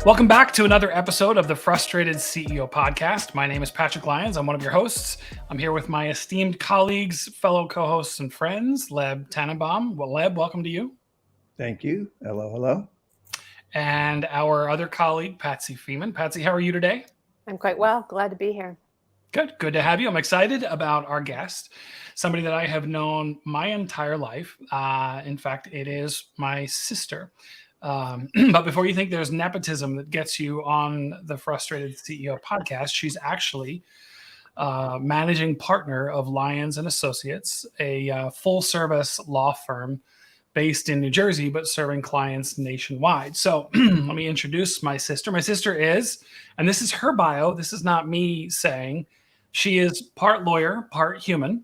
Welcome back to another episode of the Frustrated CEO podcast. My name is Patrick Lyons. I'm one of your hosts. I'm here with my esteemed colleagues, fellow co-hosts, and friends, Leb Tannenbaum. Well, Leb, welcome to you. Thank you. Hello, hello. And our other colleague, Patsy Freeman. Patsy, how are you today? I'm quite well. Glad to be here. Good to have you. I'm excited about our guest, somebody that I have known my entire life. In fact, it is my sister. But before you think there's nepotism that gets you on the Frustrated CEO podcast, she's actually managing partner of Lyons Associates, a full-service law firm based in New Jersey, but serving clients nationwide. So let me introduce my sister. My sister is, and this is her bio, this is not me saying, she is part lawyer, part human.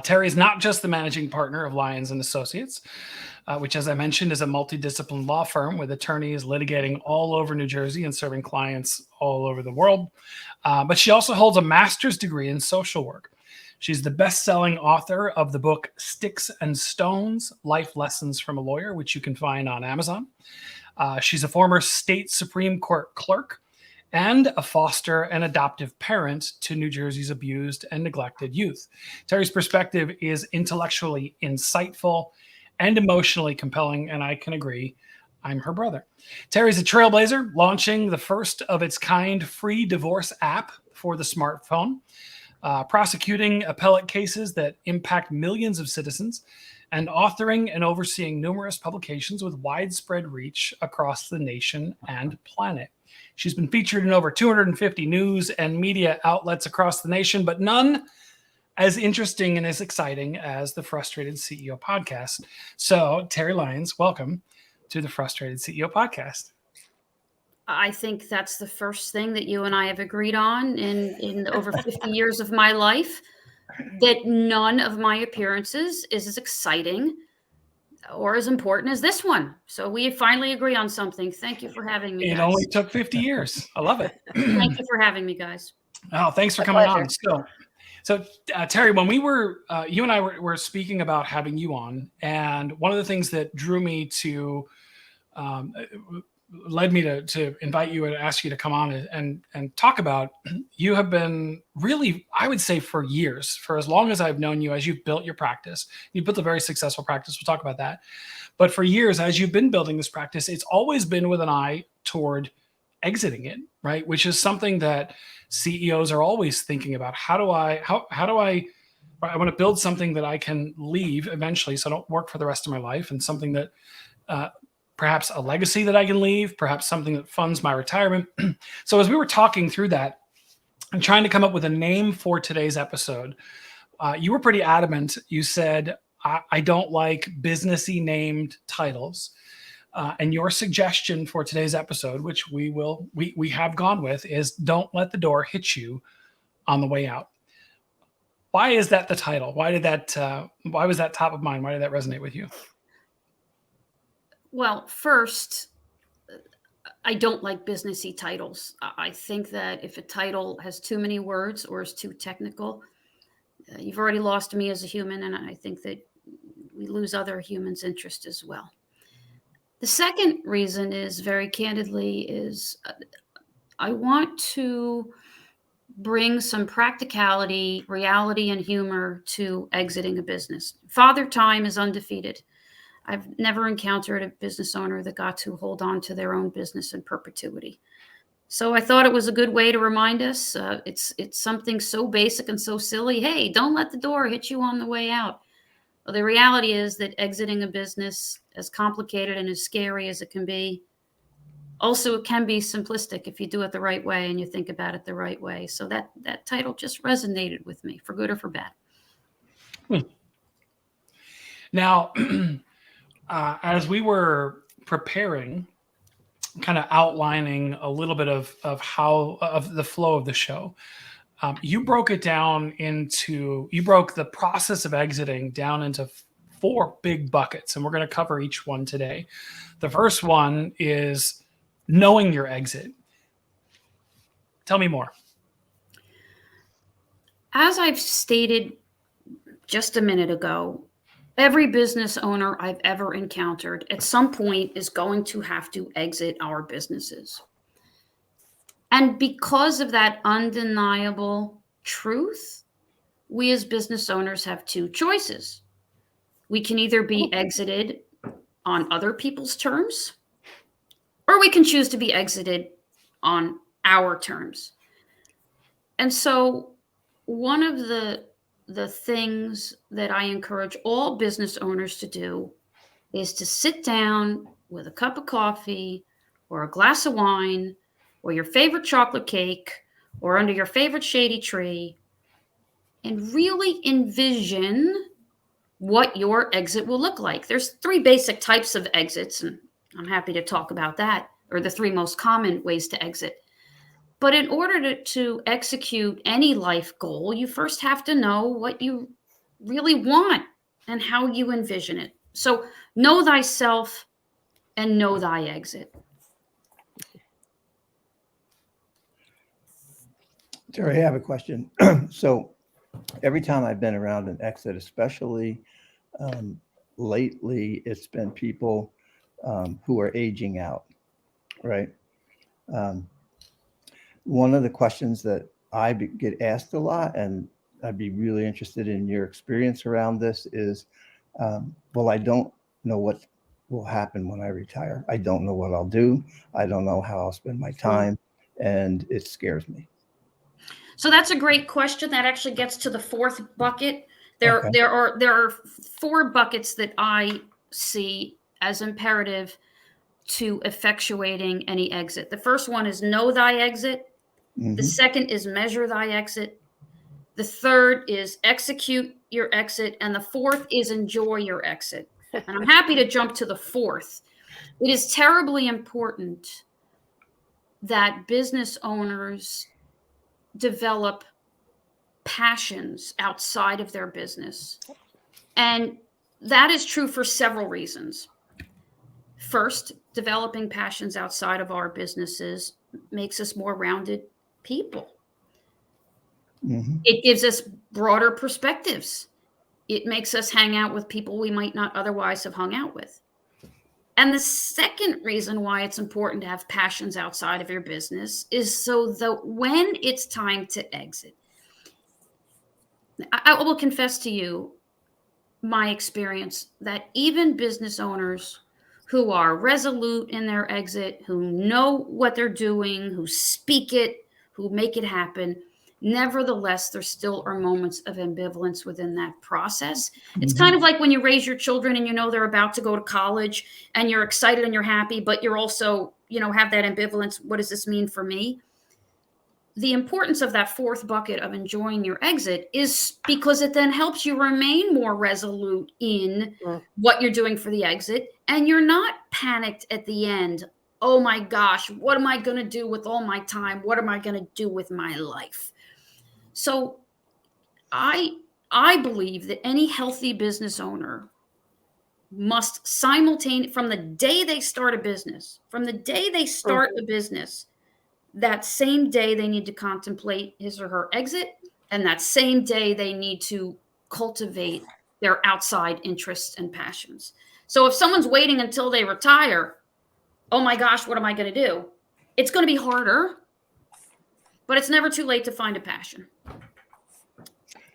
Terry is not just the managing partner of Lyons Associates, which, as I mentioned, is a multidisciplinary law firm with attorneys litigating all over New Jersey and serving clients all over the world. But she also holds a master's degree in social work. She's the best-selling author of the book Sticks and Stones, Life Lessons from a Lawyer, which you can find on Amazon. She's a former state Supreme Court clerk and a foster and adoptive parent to New Jersey's abused and neglected youth. Terry's perspective is intellectually insightful and emotionally compelling, and I can agree, I'm her brother. Terry's a trailblazer, launching the first of its kind free divorce app for the smartphone, prosecuting appellate cases that impact millions of citizens, and authoring and overseeing numerous publications with widespread reach across the nation and planet. She's been featured in over 250 news and media outlets across the nation, but none as interesting and as exciting as the Frustrated CEO podcast. So, Terry Lyons, welcome to the Frustrated CEO podcast. I think that's the first thing that you and I have agreed on in over 50 years of my life, that none of my appearances is as exciting or as important as this one. So we finally agree on something. Thank you for having me, guys. It only took 50 years. I love it. Thank you for having me, guys. Oh, thanks for coming on. So Terry, when we were, you and I were speaking about having you on, and one of the things that drew me to, led me to invite you and ask you to come on and talk about, you have been really, I would say for years, for as long as I've known you, as you've built your practice, you built a very successful practice. We'll talk about that. But for years, as you've been building this practice, it's always been with an eye toward exiting it, right? Which is something that CEOs are always thinking about. How do I want to build something that I can leave eventually, so I don't work for the rest of my life, and something that perhaps a legacy that I can leave, perhaps something that funds my retirement. So as we were talking through that and trying to come up with a name for today's episode, you were pretty adamant. You said, I don't like businessy named titles. And your suggestion for today's episode, which we have gone with, is don't let the door hit you on the way out. Why is that the title? Why was that top of mind? Why did that resonate with you? Well, first, I don't like businessy titles. I think that if a title has too many words or is too technical, you've already lost me as a human, and I think that we lose other humans' interest as well. The second reason is, very candidly, I want to bring some practicality, reality, and humor to exiting a business. Father Time is undefeated. I've never encountered a business owner that got to hold on to their own business in perpetuity. So I thought it was a good way to remind us. It's something so basic and so silly. Hey, don't let the door hit you on the way out. Well, the reality is that exiting a business, as complicated and as scary as it can be, also it can be simplistic if you do it the right way and you think about it the right way. So that title just resonated with me, for good or for bad. Now, as we were preparing, kind of outlining a little bit of the flow of the show, you broke the process of exiting down into 4 big buckets, and we're going to cover each one today. The first one is knowing your exit. Tell me more. As I've stated just a minute ago, Every business owner I've ever encountered at some point is going to have to exit our businesses. And because of that undeniable truth, we as business owners have two choices. We can either be exited on other people's terms, or we can choose to be exited on our terms. And so one of the things that I encourage all business owners to do is to sit down with a cup of coffee or a glass of wine or your favorite chocolate cake or under your favorite shady tree and really envision what your exit will look like. There's three basic types of exits, and I'm happy to talk about that, or the three most common ways to exit. But in order to execute any life goal, you first have to know what you really want and how you envision it. So know thyself and know thy exit. Terry, I have a question. So every time I've been around an exit, especially lately, it's been people who are aging out, right? One of the questions that I get asked a lot, and I'd be really interested in your experience around this, is, well, I don't know what will happen when I retire. I don't know what I'll do. I don't know how I'll spend my time, and it scares me. So that's a great question. That actually gets to the fourth bucket. Okay. There are four buckets that I see as imperative to effectuating any exit. The first one is know thy exit. The second is measure thy exit. The third is execute your exit. And the fourth is enjoy your exit. And I'm happy to jump to the fourth. It is terribly important that business owners develop passions outside of their business. And that is true for several reasons. First, developing passions outside of our businesses makes us more rounded people. It gives us broader perspectives. It makes us hang out with people we might not otherwise have hung out with. And the second reason why it's important to have passions outside of your business is so that when it's time to exit, I will confess to you my experience that even business owners who are resolute in their exit, who know what they're doing, who speak it, who make it happen, nevertheless, there still are moments of ambivalence within that process. It's kind of like when you raise your children and you know they're about to go to college and you're excited and you're happy, but you're also, have that ambivalence. What does this mean for me? The importance of that fourth bucket of enjoying your exit is because it then helps you remain more resolute in what you're doing for the exit. And you're not panicked at the end. Oh my gosh, what am I going to do with all my time? What am I going to do with my life? So I believe that any healthy business owner must simultaneously, from the day they start a business, that same day they need to contemplate his or her exit, and that same day they need to cultivate their outside interests and passions. So if someone's waiting until they retire, oh my gosh, what am I going to do? It's going to be harder, but it's never too late to find a passion.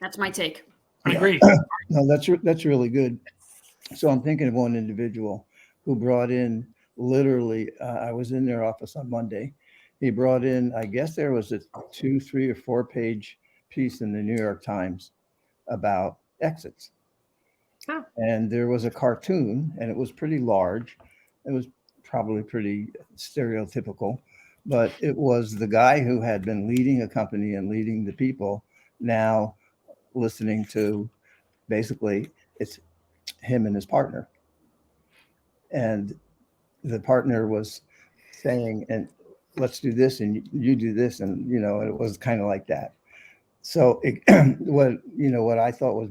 That's my take. I agree. No, that's really good. So I'm thinking of one individual who brought in literally, I was in their office on Monday. He brought in, I guess there was a 2, 3, or 4 page piece in the New York Times about exits. Oh. And there was a cartoon, and it was pretty large. It was probably pretty stereotypical, but it was the guy who had been leading a company and leading the people, now listening to, basically it's him and his partner. And the partner was saying, and let's do this and you do this. And, it was kind of like that. So what I thought was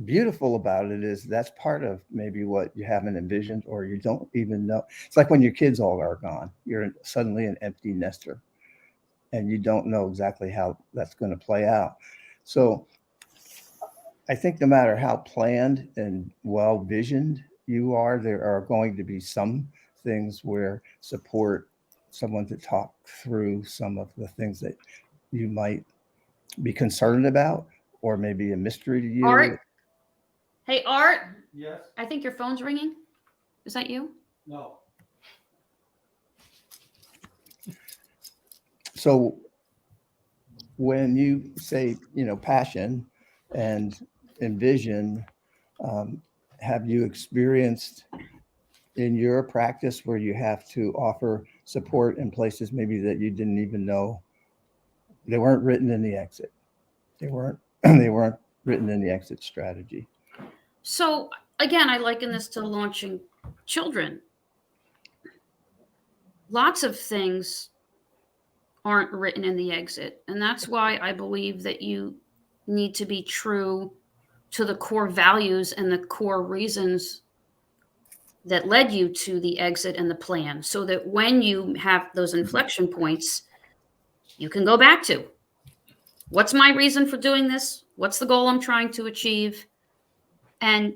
beautiful about it is that's part of maybe what you haven't envisioned, or you don't even know. It's like when your kids all are gone, you're suddenly an empty nester and you don't know exactly how that's going to play out. So I think no matter how planned and well visioned you are, there are going to be some things where support someone to talk through some of the things that you might be concerned about or maybe a mystery to you. Art? Hey, Art, Yes. I think your phone's ringing. Is that you? No. So when you say, passion and envision, have you experienced in your practice where you have to offer support in places maybe that you didn't even know they weren't written in the exit? They weren't written in the exit strategy. So again, I liken this to launching children. Lots of things aren't written in the exit. And that's why I believe that you need to be true to the core values and the core reasons that led you to the exit and the plan, so that when you have those inflection points, you can go back to, what's my reason for doing this? What's the goal I'm trying to achieve? And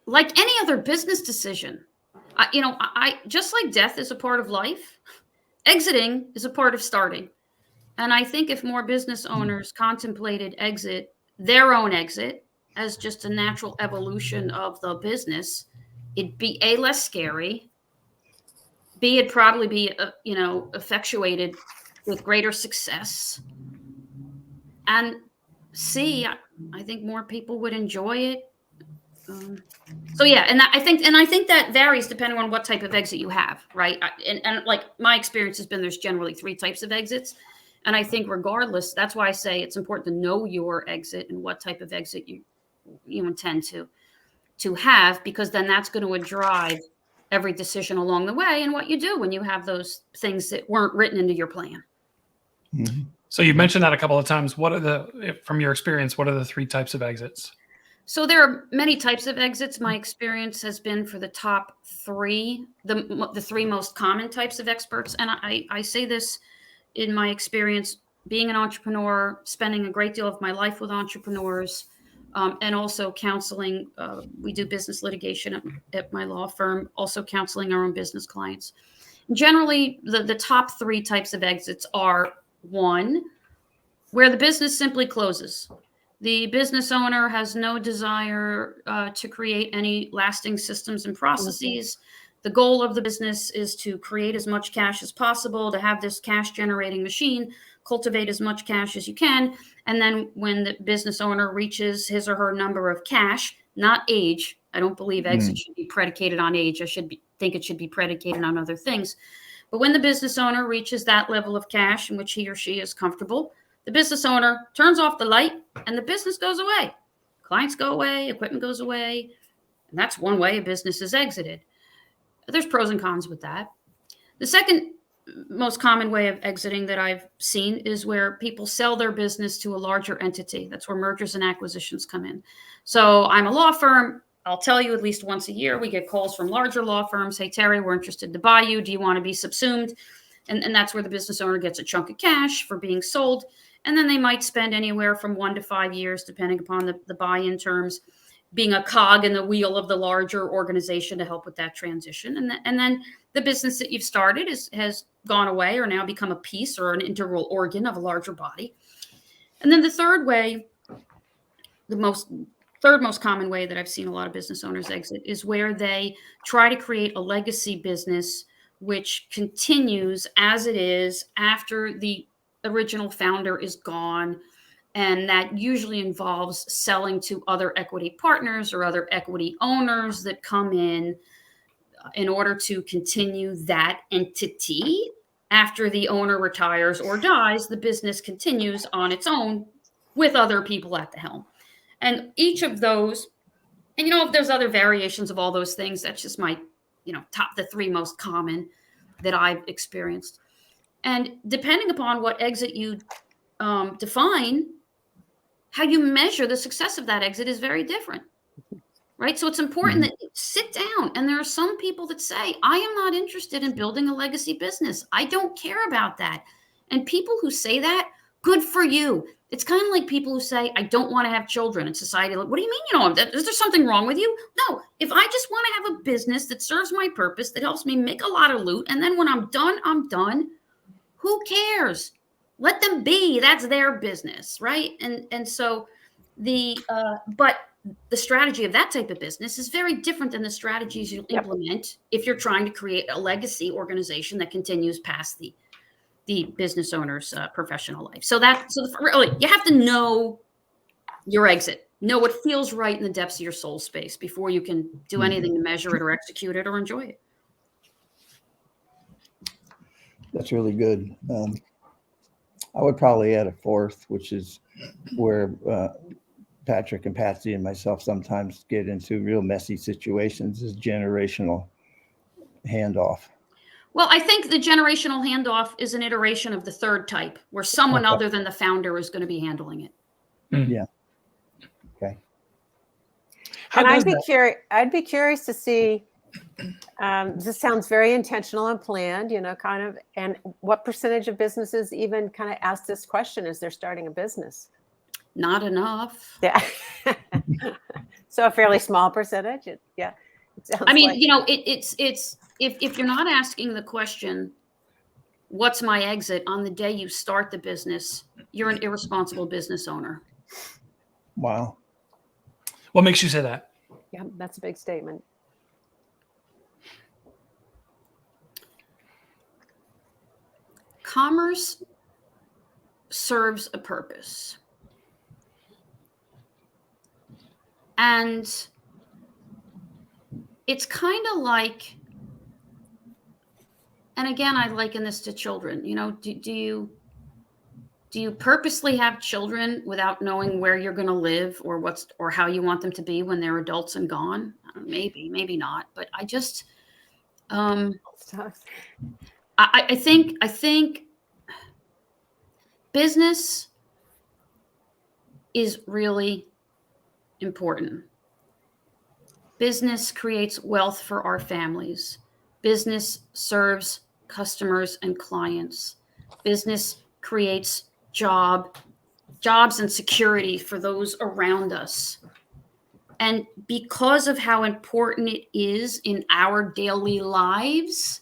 like any other business decision, I just like death is a part of life, exiting is a part of starting. And I think if more business owners contemplated their own exit, as just a natural evolution of the business, it'd be A, less scary, B, it'd probably be, effectuated with greater success, and C, I think more people would enjoy it. So yeah, and I think that varies depending on what type of exit you have, right? And like my experience has been, there's generally 3 types of exits. And I think regardless, that's why I say it's important to know your exit and what type of exit you intend to have, because then that's going to drive every decision along the way and what you do when you have those things that weren't written into your plan. Mm-hmm. So you mentioned that a couple of times. From your experience, what are the 3 types of exits? So there are many types of exits. My experience has been for the top 3, the 3 most common types of experts. And I say this in my experience, being an entrepreneur, spending a great deal of my life with entrepreneurs, and also counseling. We do business litigation at my law firm, also counseling our own business clients. Generally, the top 3 types of exits are: 1, where the business simply closes. The business owner has no desire to create any lasting systems and processes. The goal of the business is to create as much cash as possible, to have this cash generating machine, cultivate as much cash as you can. And then when the business owner reaches his or her number of cash, not age. I don't believe exit should be predicated on age. I think it should be predicated on other things. But when the business owner reaches that level of cash in which he or she is comfortable, the business owner turns off the light and the business goes away. Clients go away, equipment goes away. And that's one way a business is exited. There's pros and cons with that. The second most common way of exiting that I've seen is where people sell their business to a larger entity. That's where mergers and acquisitions come in. So I'm a law firm. I'll tell you, at least once a year, we get calls from larger law firms. Hey, Terry, we're interested to buy you. Do you want to be subsumed? And that's where the business owner gets a chunk of cash for being sold. And then they might spend anywhere from 1 to 5 years, depending upon the buy-in terms, being a cog in the wheel of the larger organization to help with that transition. And then the business that you've started has gone away or now become a piece or an integral organ of a larger body. And then the third way, third most common way that I've seen a lot of business owners exit is where they try to create a legacy business which continues as it is after the original founder is gone. And that usually involves selling to other equity partners or other equity owners that come in order to continue that entity. After the owner retires or dies, the business continues on its own with other people at the helm. And each of those, and if there's other variations of all those things, that's just my, top the 3 most common that I've experienced. And depending upon what exit you define, how you measure the success of that exit is very different, right? So it's important that you sit down. And there are some people that say, I am not interested in building a legacy business. I don't care about that. And people who say that Good for you. It's kind of like people who say, I don't want to have children in society. Like, what do you mean you don't? Is there something wrong with you? No, if I just want to have a business that serves my purpose, that helps me make a lot of loot, and then when I'm done, who cares? Let them be. That's their business, right? And so but the strategy of that type of business is very different than the strategies you implement if you're trying to create a legacy organization that continues past the business owner's professional life. So really, you have to know your exit, know what feels right in the depths of your soul space before you can do anything to measure it or execute it or enjoy it. That's really good. I would probably add a fourth, which is where Patrick and Patsy and myself sometimes get into real messy situations, is generational handoff. Well, I think the generational handoff is an iteration of the third type, where someone other than the founder is going to be handling it. Yeah. Okay. And I'd be curious to see. This sounds very intentional and planned, kind of. And what percentage of businesses even kind of ask this question as they're starting a business? Not enough. Yeah. So a fairly small percentage. Yeah. I mean, it's if you're not asking the question, what's my exit on the day you start the business, you're an irresponsible business owner. Wow. What makes you say that? Yeah, that's a big statement. Commerce serves a purpose. And it's kind of like, and again, I liken this to children. Do you purposely have children without knowing where you're going to live or how you want them to be when they're adults and gone? Maybe not. But I just, I think business is really important. Business creates wealth for our families. Business serves customers and clients. Business creates jobs and security for those around us. And because of how important it is in our daily lives,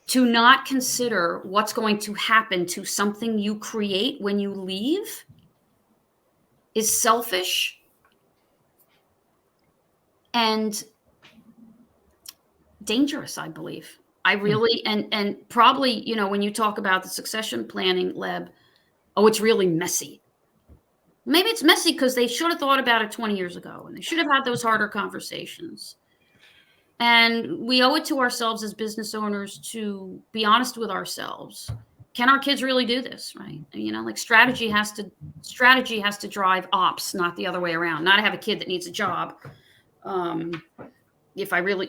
to not consider what's going to happen to something you create when you leave is selfish and dangerous, I believe. I really, and probably, when you talk about the succession planning, Leb, it's really messy. Maybe it's messy because they should have thought about it 20 years ago and they should have had those harder conversations. And we owe it to ourselves as business owners to be honest with ourselves. Can our kids really do this, right? Strategy has to drive ops, not the other way around. Not to have a kid that needs a job. If I really,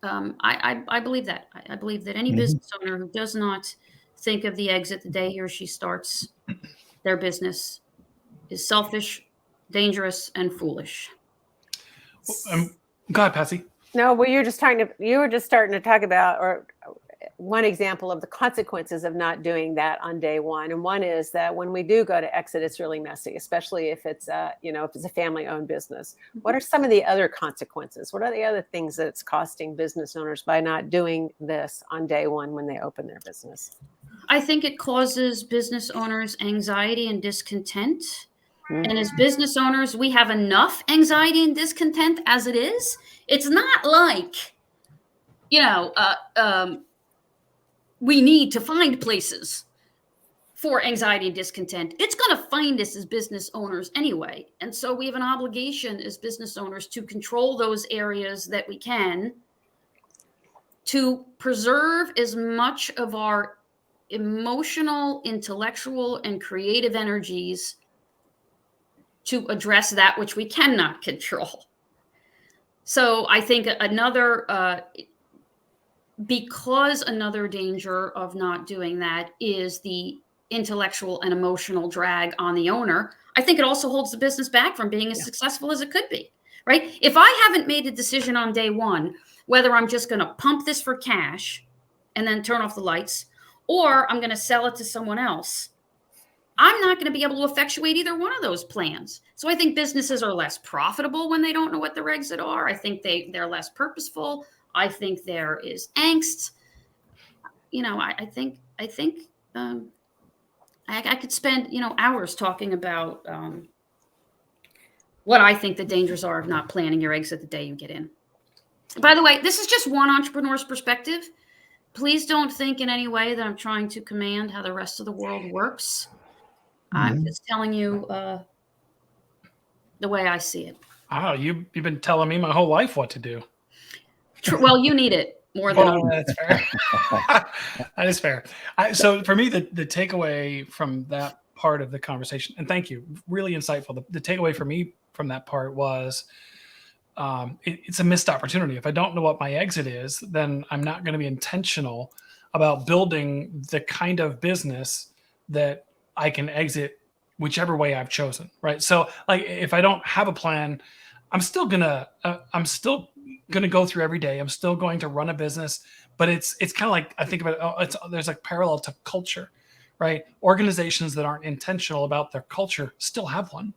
I believe that. I believe that any business owner who does not think of the exit the day he or she starts their business is selfish, dangerous, and foolish. Go ahead, Patsy. No, well, you were just starting to talk about, or one example of the consequences of not doing that on day one. And one is that when we do go to exit, it's really messy, especially if it's a family-owned business. What are some of the other consequences? What are the other things that it's costing business owners by not doing this on day one when they open their business? I think it causes business owners anxiety and discontent. And as business owners, we have enough anxiety and discontent as it is. It's not like, we need to find places for anxiety and discontent. It's going to find us as business owners anyway. And so we have an obligation as business owners to control those areas that we can, to preserve as much of our emotional, intellectual, and creative energies to address that which we cannot control. So I think because another danger of not doing that is the intellectual and emotional drag on the owner, I think it also holds the business back from being as successful as it could be, right? If I haven't made a decision on day one, whether I'm just going to pump this for cash and then turn off the lights, or I'm going to sell it to someone else, I'm not going to be able to effectuate either one of those plans. So I think businesses are less profitable when they don't know what their exit are. I think they're less purposeful. I think there is angst. I think I could spend, hours talking about what I think the dangers are of not planning your exit the day you get in. By the way, this is just one entrepreneur's perspective. Please don't think in any way that I'm trying to command how the rest of the world works. I'm just telling you the way I see it. Oh, you've been telling me my whole life what to do. Well, you need it more than Oh, that's fair. That is fair. So for me, the takeaway from that part of the conversation, and thank you, really insightful. The takeaway for me from that part was it's a missed opportunity. If I don't know what my exit is, then I'm not going to be intentional about building the kind of business that I can exit whichever way I've chosen. Right. So like if I don't have a plan, I'm still gonna go through every day. I'm still going to run a business, but it's kind of like, I think about it, there's like parallel to culture, right? Organizations that aren't intentional about their culture still have one.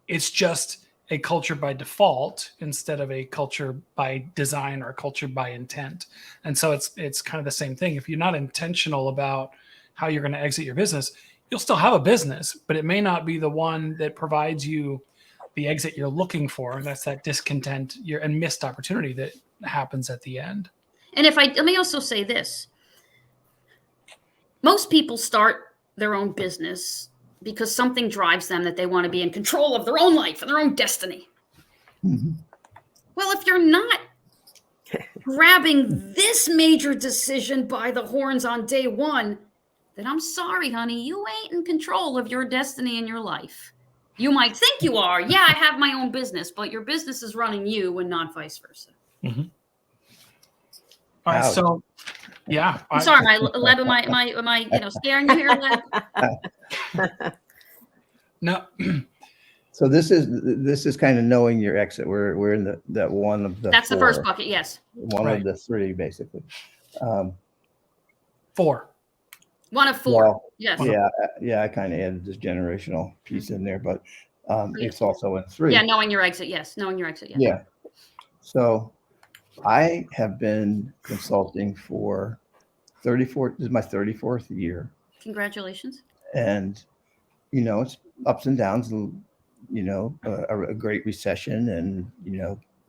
It's just a culture by default instead of a culture by design or a culture by intent. And so it's kind of the same thing. If you're not intentional about how you're going to exit your business, you'll still have a business, but it may not be the one that provides you the exit you're looking for. And that's that discontent and missed opportunity that happens at the end. And let me also say this. Most people start their own business because something drives them that they want to be in control of their own life and their own destiny. Mm-hmm. Well, if you're not grabbing this major decision by the horns on day one, then I'm sorry, honey, you ain't in control of your destiny and your life. You might think you are. Yeah, I have my own business, but your business is running you and not vice versa. Mm-hmm. All right, so yeah. I'm sorry, Leb, am I scaring you here, Leb? No. So this is kind of knowing your exit. We're in that one of the. That's the first bucket, yes. One of the three, basically. 4. One of 4. Well, yes. Yeah. I kind of added this generational piece in there, but it's also in 3. Yeah, knowing your exit. Yes, knowing your exit. Yes. Yeah. So I have been consulting for 34. This is my 34th year. Congratulations. And it's ups and downs. A great recession and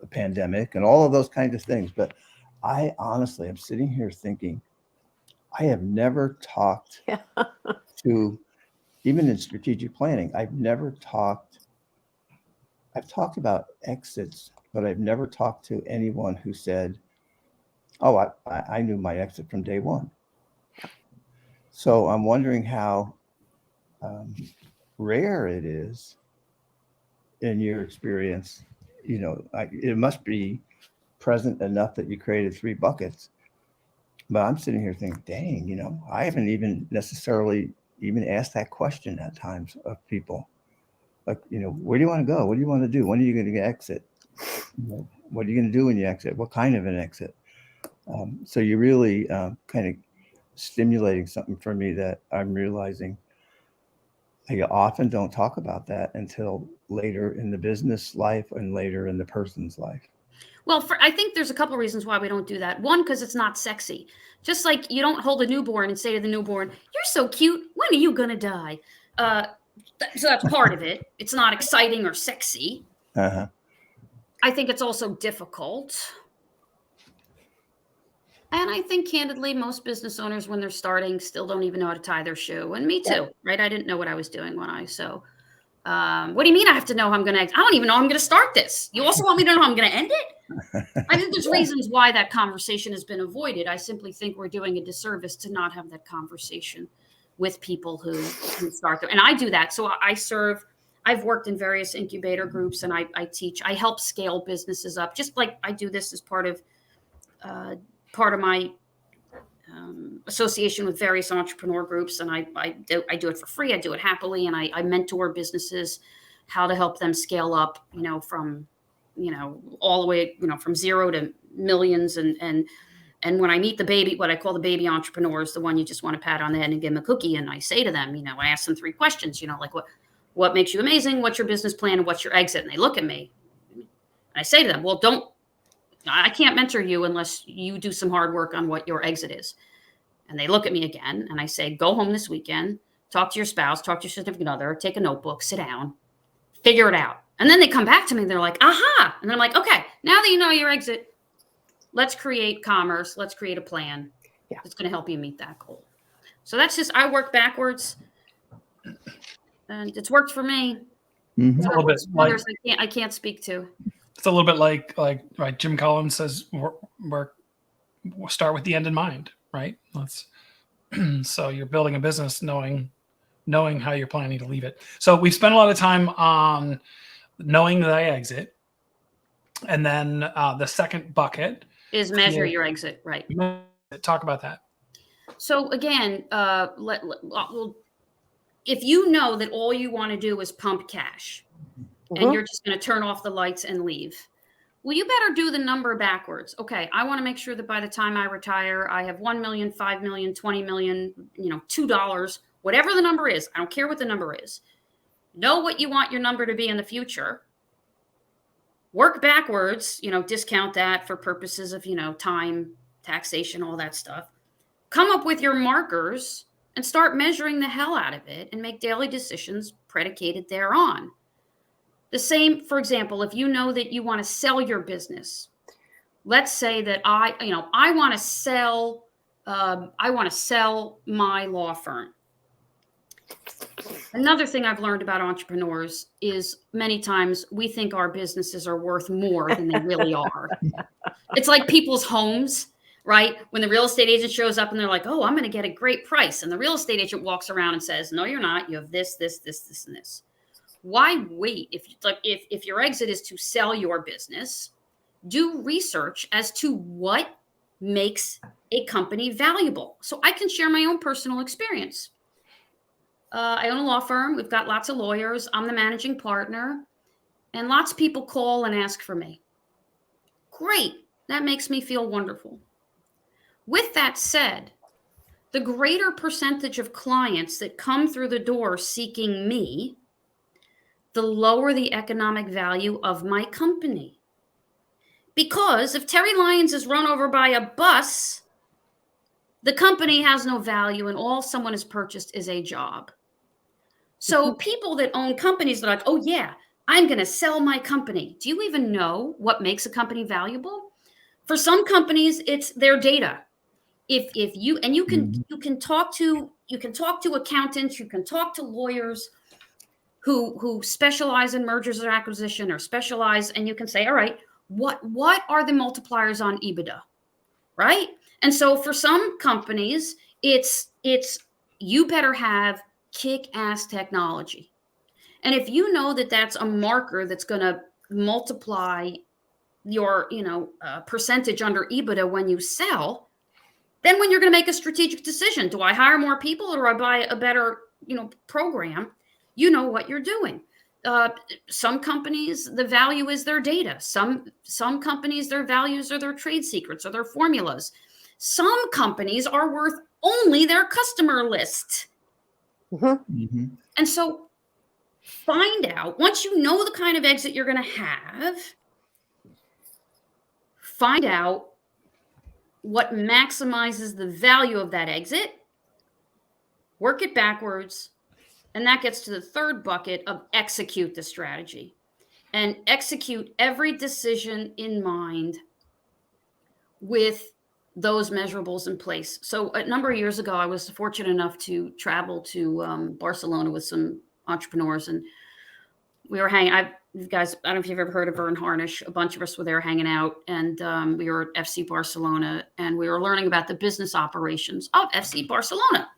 a pandemic and all of those kinds of things. But I honestly am sitting here thinking, I have never talked to, even in strategic planning, I've talked about exits, but I've never talked to anyone who said, oh, I knew my exit from day one. So I'm wondering how rare it is in your experience. It must be present enough that you created 3 buckets. But I'm sitting here thinking, dang, I haven't even necessarily even asked that question at times of people. Like, where do you want to go? What do you want to do? When are you going to exit? What are you going to do when you exit? What kind of an exit? So you're really kind of stimulating something for me that I'm realizing I often don't talk about that until later in the business life and later in the person's life. Well, I think there's a couple of reasons why we don't do that. One, because it's not sexy. Just like you don't hold a newborn and say to the newborn, "You're so cute. When are you going to die?" So that's part of it. It's not exciting or sexy. Uh-huh. I think it's also difficult. And I think, candidly, most business owners, when they're starting, still don't even know how to tie their shoe. And me too, right? I didn't know what I was doing what do you mean I have to know how I'm going to exit? I don't even know how I'm going to start this. You also want me to know how I'm going to end it? I think there's reasons why that conversation has been avoided. I simply think we're doing a disservice to not have that conversation with people who start there. And I do that. So I've worked in various incubator groups and I teach. I help scale businesses up, just like I do this as part of my association with various entrepreneur groups. And I do it for free. I do it happily. And I mentor businesses how to help them scale up, from all the way, from 0 to millions. And And when I meet the baby, what I call the baby entrepreneurs, the one you just want to pat on the head and give them a cookie. And I say to them, I ask them 3 questions, like what makes you amazing? What's your business plan? And what's your exit? And they look at me and I say to them, well, I can't mentor you unless you do some hard work on what your exit is. And they look at me again and I say, go home this weekend, talk to your spouse, talk to your significant other, take a notebook, sit down, figure it out. And then they come back to me. They're like, aha. And then I'm like, okay, now that you know your exit, let's create commerce. Let's create a plan. Yeah. It's going to help you meet that goal. So that's just, I work backwards and it's worked for me. Mhm. It's a little bit like, Others I can't speak to. it's a little bit like right. Jim Collins says, we'll start with the end in mind, right? So you're building a business knowing how you're planning to leave it. So we've spent a lot of time on knowing that I exit. And then the second bucket Is measure your exit, right? Talk about that. So again, if you know that all you want to do is pump cash and you're just going to turn off the lights and leave, well, you better do the number backwards. Okay, I want to make sure that by the time I retire, I have 1 million, 5 million, 20 million, $2, whatever the number is. I don't care what the number is. Know what you want your number to be in the future. Work backwards, discount that for purposes of, time, taxation, all that stuff. Come up with your markers and start measuring the hell out of it and make daily decisions predicated thereon. The same, for example, if you know that you want to sell your business, let's say that I want to sell my law firm. Another thing I've learned about entrepreneurs is many times we think our businesses are worth more than they really are. It's like people's homes, right? When the real estate agent shows up and they're like, oh, I'm going to get a great price. And the real estate agent walks around and says, no, you're not. You have this, this, this, this, and this. Why wait? If your exit is to sell your business, do research as to what makes a company valuable. So I can share my own personal experience. I own a law firm. We've got lots of lawyers. I'm the managing partner. And lots of people call and ask for me. Great. That makes me feel wonderful. With that said, the greater percentage of clients that come through the door seeking me, the lower the economic value of my company. Because if Terry Lyons is run over by a bus, the company has no value and all someone has purchased is a job. So people that own companies, they're like, oh yeah, I'm going to sell my company. Do you even know what makes a company valuable? For some companies, it's their data. You can talk to accountants, you can talk to lawyers who specialize in mergers or acquisition or specialize, and you can say, all right, what are the multipliers on EBITDA, right? And so for some companies, it's you better have kick-ass technology. And if you know that that's a marker that's going to multiply your percentage under EBITDA when you sell, then when you're going to make a strategic decision, do I hire more people or do I buy a better program? You know what you're doing. Some companies, the value is their data. Some companies, their values are their trade secrets or their formulas. Some companies are worth only their customer list. Mm-hmm. And so find out, once you know the kind of exit you're going to have, find out what maximizes the value of that exit, work it backwards, and that gets to the third bucket of execute the strategy. And execute every decision in mind with those measurables in place. So a number of years ago, I was fortunate enough to travel to Barcelona with some entrepreneurs, and we were hanging. You guys, I don't know if you've ever heard of Vern Harnish. A bunch of us were there hanging out, and we were at FC Barcelona, and we were learning about the business operations of FC Barcelona,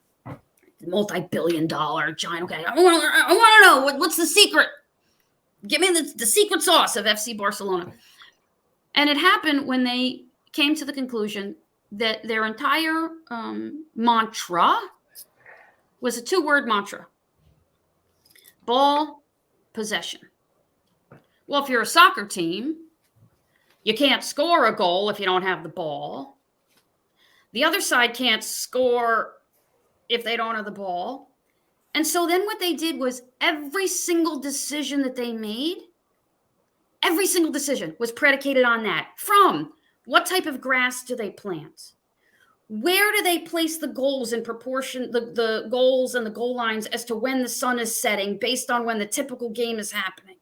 multi-billion-dollar giant. Okay, I want to know what's the secret. Give me the secret sauce of FC Barcelona. And it happened when they came to the conclusion that their entire mantra was a 2-word mantra: ball possession. Well, if you're a soccer team, you can't score a goal if you don't have the ball. The other side can't score if they don't have the ball. And so then what they did was every single decision that they made, every single decision was predicated on that. From what type of grass do they plant? Where do they place the goals in proportion, the goals and the goal lines as to when the sun is setting based on when the typical game is happening?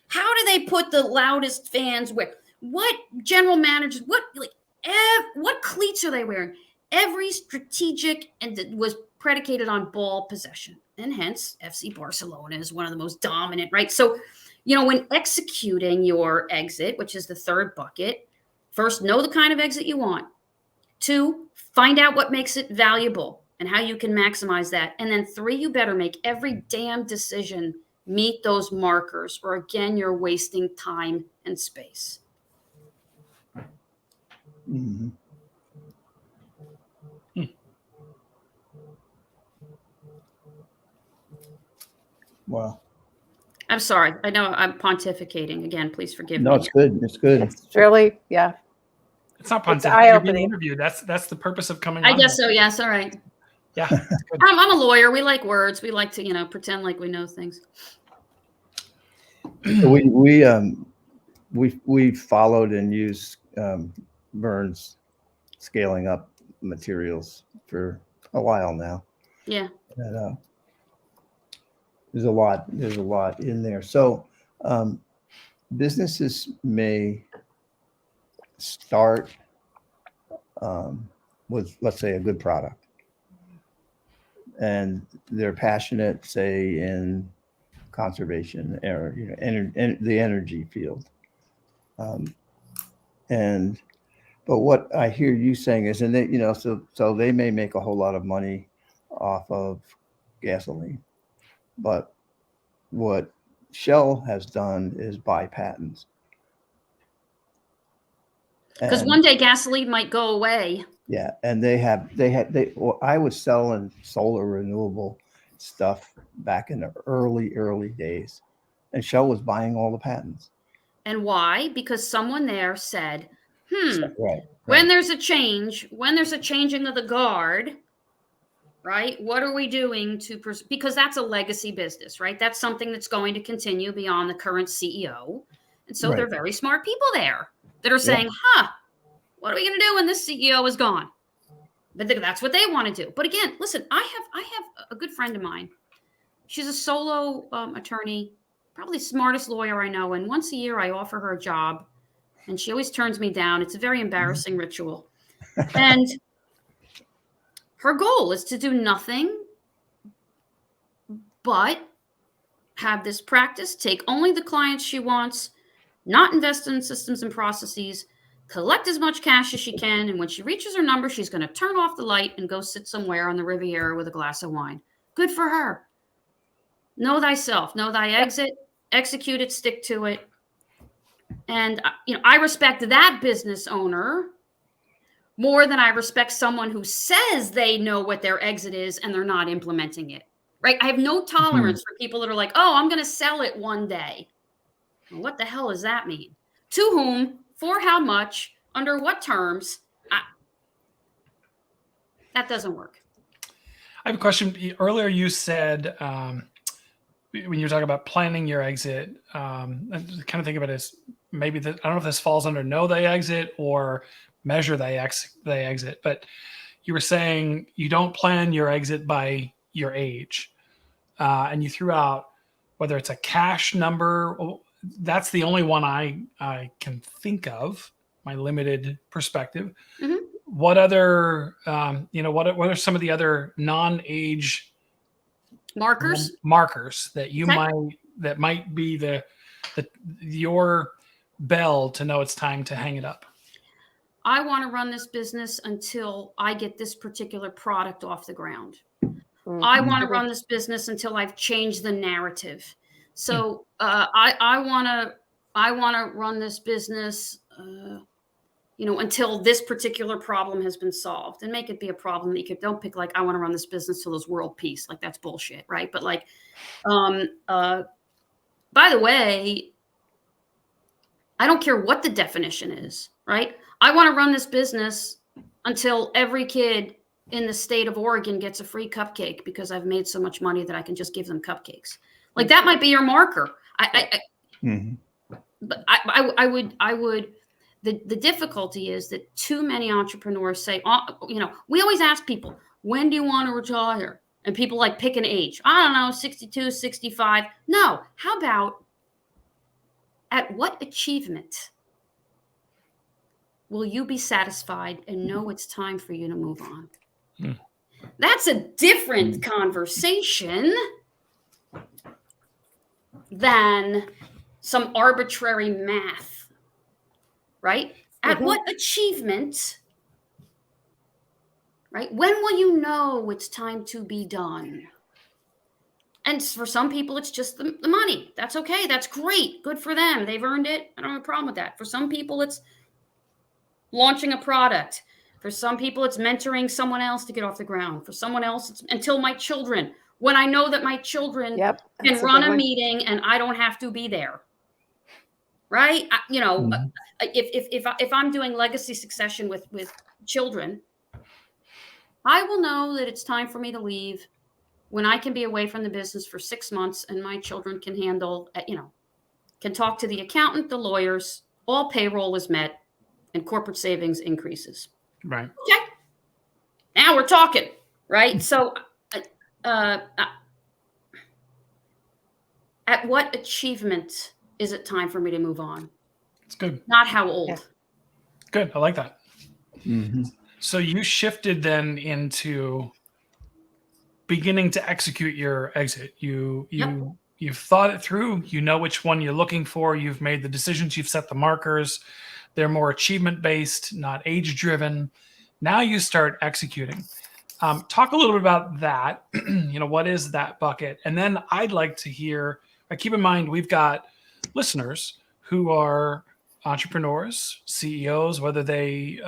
How do they put the loudest fans where? What general managers, what cleats are they wearing? Every strategic and it was predicated on ball possession. And hence FC Barcelona is one of the most dominant, right? So, when executing your exit, which is the third bucket, first, know the kind of exit you want. 2, find out what makes it valuable and how you can maximize that. And then 3, you better make every damn decision meet those markers, or again, you're wasting time and space. Mm-hmm. Wow. I'm sorry. I know I'm pontificating again. Please forgive me. No, it's good. It's good. It's really, yeah. It's not It's pontificating. You're being eye-opening. interviewed. That's the purpose of coming I on guess here. so. Yes. All right. Yeah. it's good. I'm a lawyer. We like words. We like to, pretend like we know things. So we followed and used Vern's scaling up materials for a while now. Yeah. And, there's a lot in there. So businesses may start with, let's say, a good product, and they're passionate, say, in conservation or the energy field. But what I hear you saying is, and they, so they may make a whole lot of money off of gasoline, but what Shell has done is buy patents. Because And- one day gasoline might go away. Yeah, and I was selling solar renewable stuff back in the early days, and Shell was buying all the patents. And why? Because someone there said, Right. when there's a changing of the guard, right? What are we doing because that's a legacy business, right? That's something that's going to continue beyond the current CEO. And so they're Right. very smart people there that are saying, what are we going to do when this CEO is gone? But that's what they want to do. But again, listen, I have a good friend of mine. She's a solo attorney, probably the smartest lawyer I know. And once a year I offer her a job and she always turns me down. It's a very embarrassing ritual. And her goal is to do nothing but have this practice, take only the clients she wants, not invest in systems and processes, collect as much cash as she can. And when she reaches her number, she's going to turn off the light and go sit somewhere on the Riviera with a glass of wine. Good for her. Know thyself, know thy exit, execute it, stick to it. And, I respect that business owner more than I respect someone who says they know what their exit is and they're not implementing it, right? I have no tolerance for people that are like, oh, I'm going to sell it one day. Well, what the hell does that mean? To whom, for how much, under what terms? That doesn't work. I have a question. Earlier you said, when you were talking about planning your exit, I kind of think of it as maybe I don't know if this falls under know they exit or measure they exit, but you were saying you don't plan your exit by your age. And you threw out whether it's a cash number. That's the only one I can think of, my limited perspective. Mm-hmm. What other, what are some of the other non-age Markers that you might be your bell to know it's time to hang it up? I want to run this business until I get this particular product off the ground. Mm-hmm. I want to run this business until I've changed the narrative. So I want to run this business, until this particular problem has been solved, and make it be a problem that don't pick like, I want to run this business till there's world peace. Like that's bullshit. Right. But like, by the way, I don't care what the definition is, right? I want to run this business until every kid in the state of Oregon gets a free cupcake because I've made so much money that I can just give them cupcakes. Like that might be your marker. But I would. The difficulty is that too many entrepreneurs say, we always ask people, when do you want to retire? And people like pick an age. I don't know, 62, 65. No. How about at what achievement will you be satisfied and know it's time for you to move on? That's a different conversation than some arbitrary math, right? At what achievement, right? When will you know it's time to be done? And for some people, it's just the money. That's okay. That's great. Good for them. They've earned it. I don't have a problem with that. For some people, it's launching a product. For some people, it's mentoring someone else to get off the ground. For someone else, it's until my children. When I know that my children can run a meeting and I don't have to be there, right? If I'm doing legacy succession with children, I will know that it's time for me to leave when I can be away from the business for 6 months and my children can handle, can talk to the accountant, the lawyers, all payroll is met, and corporate savings increases. Right. Okay. Now we're talking, right? So at what achievement is it time for me to move on? It's good. Not how old. Yeah. Good. I like that. Mm-hmm. So you shifted then into beginning to execute your exit. You've thought it through. You know which one you're looking for. You've made the decisions. You've set the markers. They're more achievement-based, not age-driven. Now you start executing. Talk a little bit about that. What is that bucket? And then I'd like to hear, keep in mind, we've got listeners who are entrepreneurs, CEOs, whether they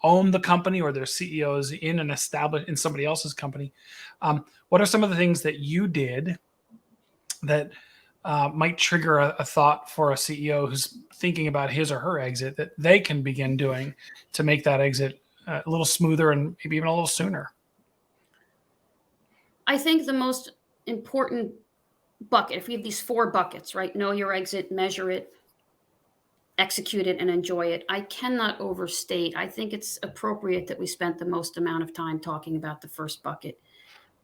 own the company or they're CEOs in somebody else's company. What are some of the things that you did that might trigger a thought for a CEO who's thinking about his or her exit that they can begin doing to make that exit a little smoother and maybe even a little sooner? I think the most important bucket, if we have these 4 buckets, right? Know your exit, measure it, execute it, and enjoy it. I cannot overstate. I think it's appropriate that we spent the most amount of time talking about the first bucket.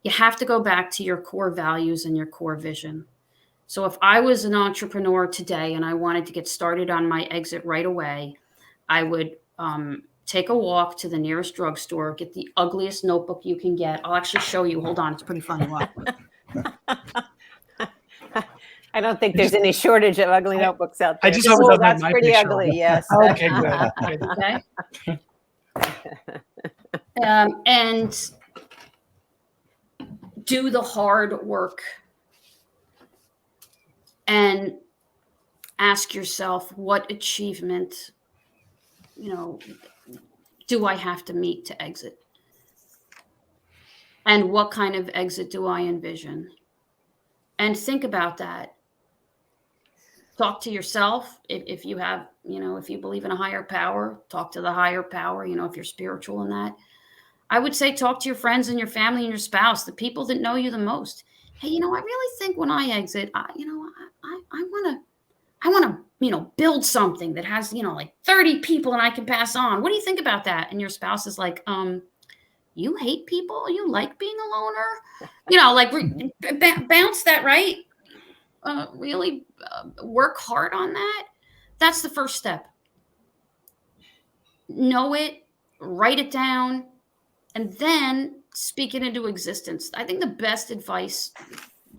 You have to go back to your core values and your core vision. So if I was an entrepreneur today and I wanted to get started on my exit right away, I would take a walk to the nearest drugstore, get the ugliest notebook you can get. I'll actually show you. Hold on. It's pretty funny. I don't think there's any shortage of ugly notebooks out there. I just hope it doesn't that's have my pretty picture ugly. on it. Yes. Okay, good. Okay. And do the hard work and ask yourself, what achievement, do I have to meet to exit? And what kind of exit do I envision? And think about that. Talk to yourself. If you have, if you believe in a higher power, talk to the higher power, if you're spiritual in that. I would say talk to your friends and your family and your spouse, the people that know you the most. Hey, I really think when I exit, I want to, build something that has, like 30 people and I can pass on. What do you think about that? And your spouse is like, you hate people? You like being a loner? Bounce that, right? Really work hard on that. That's the first step. Know it, write it down, and then speak it into existence. I think the best advice,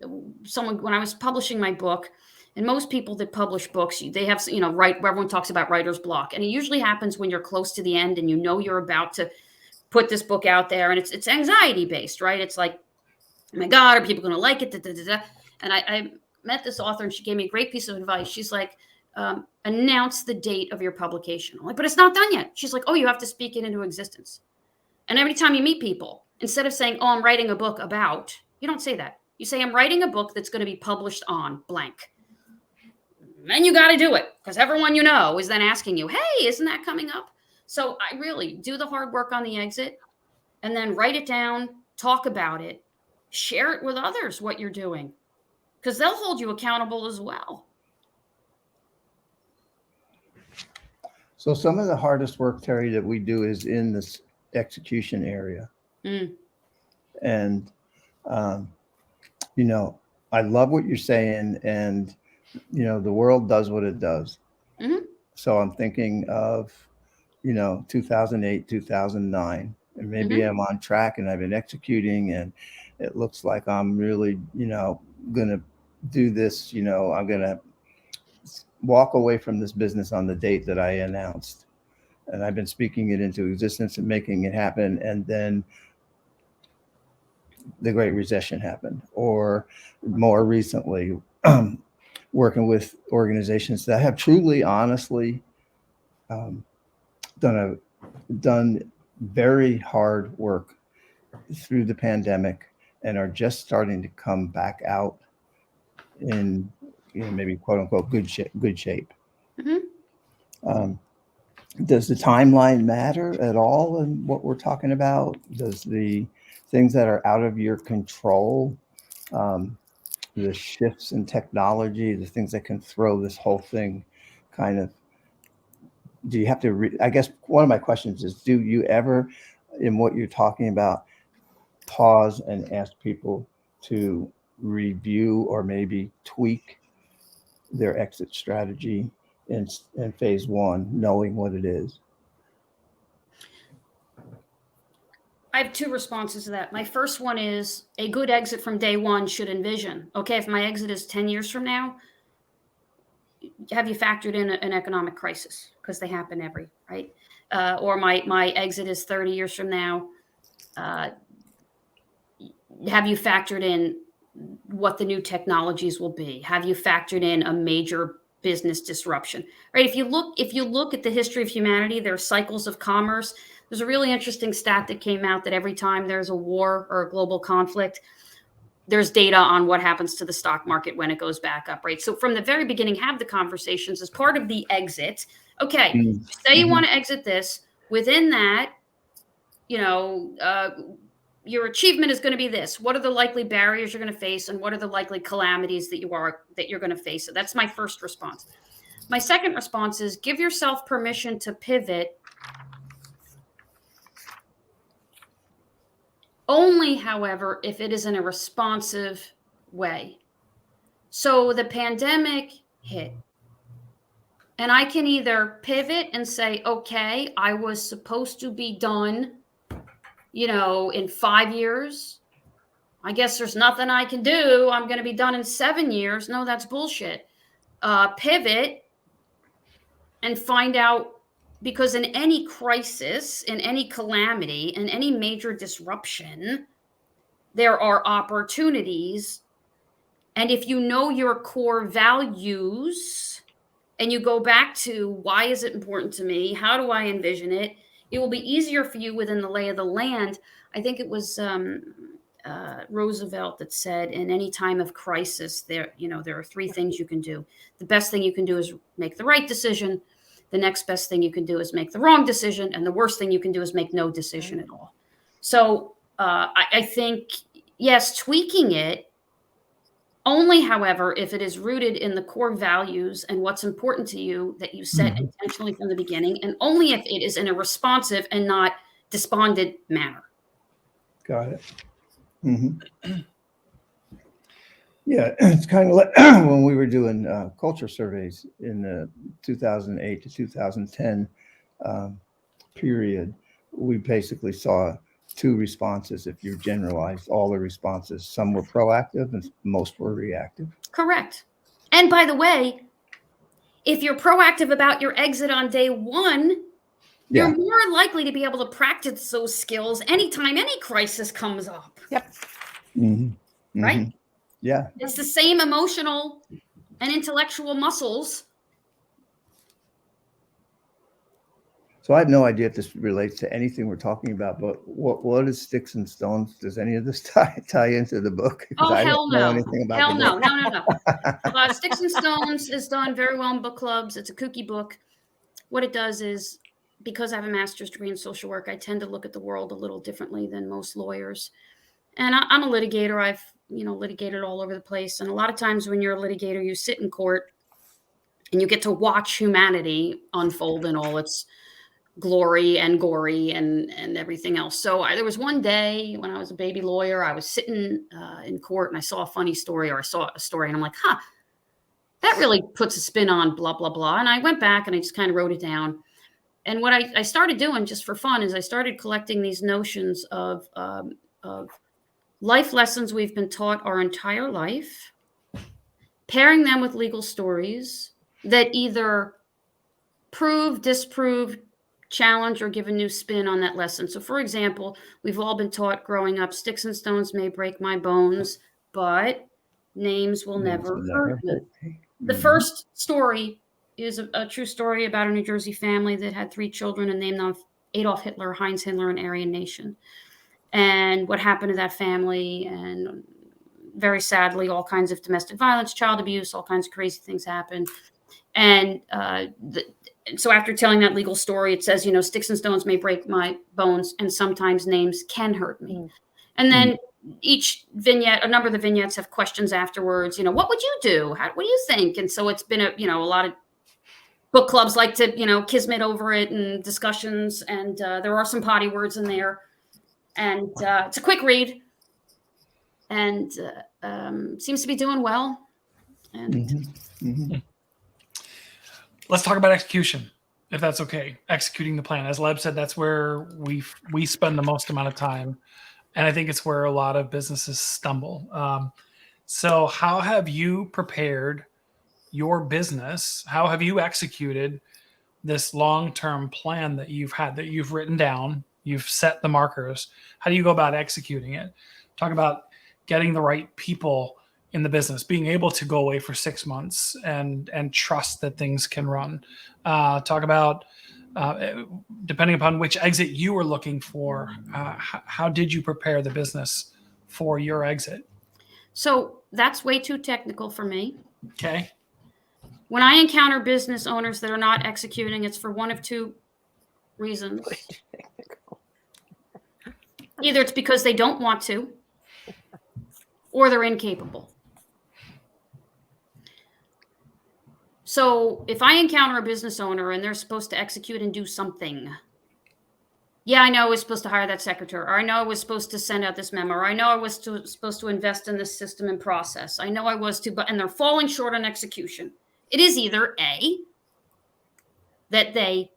when I was publishing my book, and most people that publish books, they have, everyone talks about writer's block. And it usually happens when you're close to the end and you're about to put this book out there, and it's anxiety based, right? It's like, oh my God, are people going to like it? Da, da, da, da. And I met this author and she gave me a great piece of advice. She's like, announce the date of your publication. I'm like, but it's not done yet. She's like, oh, you have to speak it into existence. And every time you meet people, instead of saying, oh, I'm writing a book about, you don't say that. You say, I'm writing a book that's going to be published on blank. Then you got to do it because everyone is then asking you, hey, isn't that coming up? So I really do the hard work on the exit and then write it down, talk about it, share it with others, what you're doing, because they'll hold you accountable as well. So some of the hardest work, Terry, that we do is in this execution area. And, you know, I love what you're saying, and, you know, the world does what it does. So I'm thinking of, you know, 2008, 2009, and maybe I'm on track and I've been executing and it looks like I'm really, you know, going to do this, you know, I'm going to walk away from this business on the date that I announced. And I've been speaking it into existence and making it happen. And then the Great Recession happened, or more recently, working with organizations that have truly, honestly done very hard work through the pandemic and are just starting to come back out in, you know, maybe quote unquote good shape. Does the timeline matter at all in what we're talking about? Does the things that are out of your control, the shifts in technology, the things that can throw this whole thing kind of, do you have to, I guess one of my questions is, do you ever, in what you're talking about, pause and ask people to review or maybe tweak their exit strategy in phase one, knowing what it is? I have two responses to that. My first one is a good exit from day one should envision, okay, if my exit is 10 years from now, have you factored in an economic crisis? Because they happen right? Or my exit is 30 years from now. Have you factored in what the new technologies will be? Have you factored in a major business disruption? Right? If you look at the history of humanity, there are cycles of commerce. There's a really interesting stat that came out that every time there's a war or a global conflict, there's data on what happens to the stock market when it goes back up, right? So from the very beginning, have the conversations as part of the exit. Okay, say you want to exit this. Within that, you know, your achievement is going to be this. What are the likely barriers you're going to face, and what are the likely calamities that you're going to face? So that's my first response. My second response is give yourself permission to pivot. Only, however, if it is in a responsive way. So the pandemic hit, and I can either pivot and say, okay, I was supposed to be done, you know, in 5 years. I guess there's nothing I can do. I'm going to be done in 7 years. No, that's bullshit. Pivot and find out, because in any crisis, in any calamity, in any major disruption, there are opportunities. And if you know your core values and you go back to why is it important to me? How do I envision it? It will be easier for you within the lay of the land. I think it was Roosevelt that said, in any time of crisis, there are three things you can do. The best thing you can do is make the right decision. The next best thing you can do is make the wrong decision. And the worst thing you can do is make no decision at all. So I think, yes, tweaking it, only, however, if it is rooted in the core values and what's important to you that you set intentionally from the beginning, and only if it is in a responsive and not despondent manner. Got it. Yeah, it's kind of like when we were doing culture surveys in the 2008 to 2010 period, we basically saw two responses. If you generalized all the responses, some were proactive and most were reactive. Correct. And by the way, if you're proactive about your exit on day one, you're more likely to be able to practice those skills anytime any crisis comes up. Yep. Right? Yeah. It's the same emotional and intellectual muscles. So I have no idea if this relates to anything we're talking about, but what is Sticks and Stones? Does any of this tie into the book? Oh, I hell don't no. know anything about Hell the no. book. No. Sticks and Stones is done very well in book clubs. It's a kooky book. What it does is because I have a master's degree in social work, I tend to look at the world a little differently than most lawyers. And I'm a litigator. I've, litigated all over the place. And a lot of times when you're a litigator, you sit in court and you get to watch humanity unfold in all its glory and gory and everything else. So there was one day when I was a baby lawyer, I was sitting in court and I saw a funny story, or I saw a story, and I'm like, that really puts a spin on blah, blah, blah. And I went back and I just kind of wrote it down. And what I started doing just for fun is I started collecting these notions of life lessons we've been taught our entire life, pairing them with legal stories that either prove, disprove, challenge, or give a new spin on that lesson. So, for example, we've all been taught growing up, sticks and stones may break my bones, but names will never hurt me. The first story is a true story about a New Jersey family that had 3 children and named them Adolf Hitler, Heinz Himmler, and Aryan Nation. And what happened to that family, and very sadly, all kinds of domestic violence, child abuse, all kinds of crazy things happened. And so after telling that legal story, it says, sticks and stones may break my bones, and sometimes names can hurt me. Mm. And then each vignette, a number of the vignettes have questions afterwards. What would you do? What do you think? And so it's been a lot of book clubs like to, kismet over it and discussions. And there are some potty words in there. And it's a quick read, and seems to be doing well. And let's talk about execution, if that's okay. Executing the plan, as Leb said, that's where we spend the most amount of time, and I think it's where a lot of businesses stumble. So, how have you prepared your business? How have you executed this long-term plan that you've had, that you've written down? You've set the markers. How do you go about executing it? Talk about getting the right people in the business, being able to go away for 6 months and trust that things can run. Talk about, depending upon which exit you were looking for, how did you prepare the business for your exit? So that's way too technical for me. Okay. When I encounter business owners that are not executing, it's for one of 2 reasons. Either it's because they don't want to, or they're incapable. So if I encounter a business owner and they're supposed to execute and do something, yeah, I know I was supposed to hire that secretary, or I know I was supposed to send out this memo, or I know I was supposed to invest in this system and process. I know I was to, and they're falling short on execution. It is either A, that they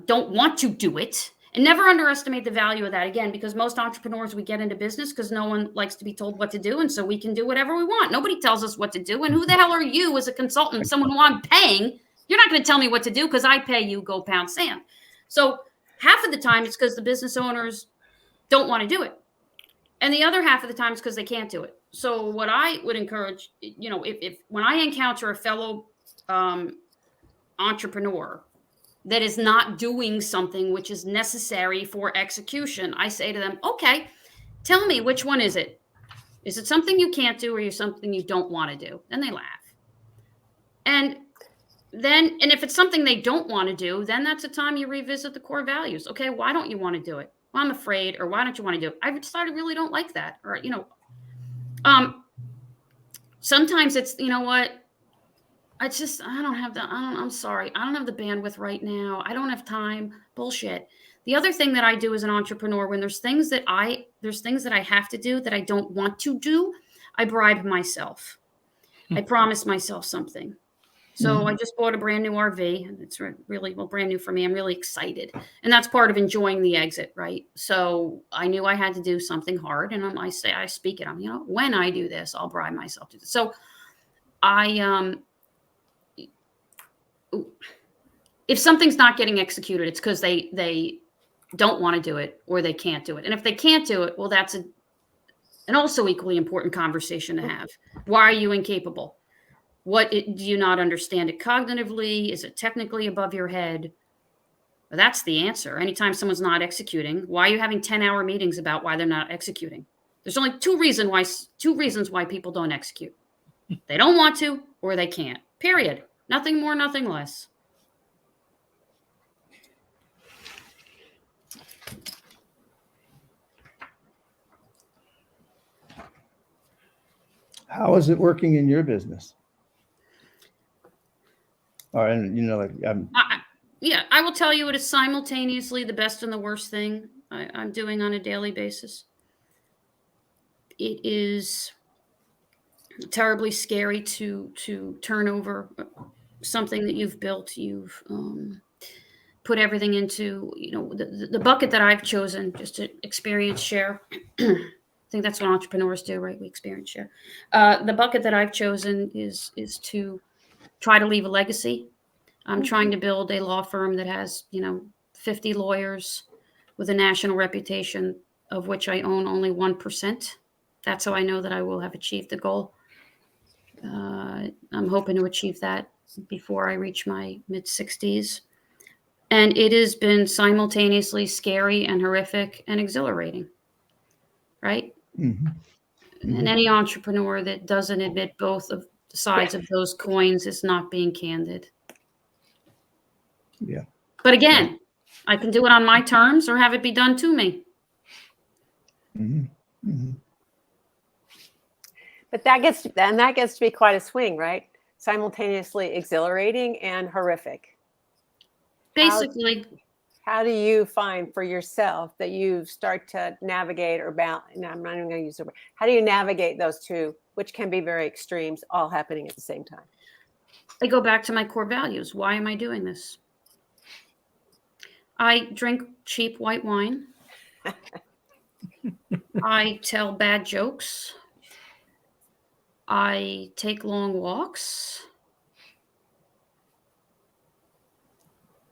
don't want to do it. And never underestimate the value of that, again, because most entrepreneurs, we get into business because no one likes to be told what to do. And so we can do whatever we want. Nobody tells us what to do. And who the hell are you as a consultant, someone who I'm paying? You're not going to tell me what to do because I pay you, go pound sand. So half of the time it's because the business owners don't want to do it. And the other half of the time it's because they can't do it. So what I would encourage, if when I encounter a fellow entrepreneur that is not doing something which is necessary for execution, I say to them, okay, tell me, which one is it? Is it something you can't do, or is it something you don't want to do? Then they laugh. And if it's something they don't want to do, then that's a time you revisit the core values. Okay, why don't you want to do it? Well, I'm afraid, or why don't you want to do it? I decided I really don't like that. Or, sometimes it's, what? I'm sorry. I don't have the bandwidth right now. I don't have time. Bullshit. The other thing that I do as an entrepreneur, when there's things that I have to do that I don't want to do, I bribe myself. I promise myself something. So I just bought a brand new RV, and it's really, brand new for me. I'm really excited. And that's part of enjoying the exit, right? So I knew I had to do something hard, and I speak it. When I do this, I'll bribe myself to this. So if something's not getting executed, it's because they don't want to do it, or they can't do it. And if they can't do it, well, that's an also equally important conversation to have. Why are you incapable? Do you not understand it cognitively? Is it technically above your head? Well, that's the answer. Anytime someone's not executing, why are you having 10-hour meetings about why they're not executing? There's only two reasons why people don't execute. They don't want to, or they can't. Period. Nothing more, nothing less. How is it working in your business? Or, and like Yeah, I will tell you it is simultaneously the best and the worst thing I'm doing on a daily basis. It is terribly scary to turn over something that you've built. You've put everything into, the bucket that I've chosen, just to experience share. I think that's what entrepreneurs do, right? We experience share. The bucket that I've chosen is to try to leave a legacy. I'm trying to build a law firm that has, 50 lawyers with a national reputation, of which I own only 1%. That's how I know that I will have achieved the goal. I'm hoping to achieve that before I reach my mid-60s. And it has been simultaneously scary and horrific and exhilarating, right? mhm. And any entrepreneur that doesn't admit both of the sides of those coins is not being candid. Yeah. But again, I can do it on my terms or have it be done to me. Mhm. Mhm. But that gets to be quite a swing, right? Simultaneously exhilarating and horrific. Basically, How do you find for yourself that you start to navigate or balance? No, I'm not even going to use the word. How do you navigate those two, which can be very extremes, all happening at the same time? I go back to my core values. Why am I doing this? I drink cheap white wine. I tell bad jokes. I take long walks.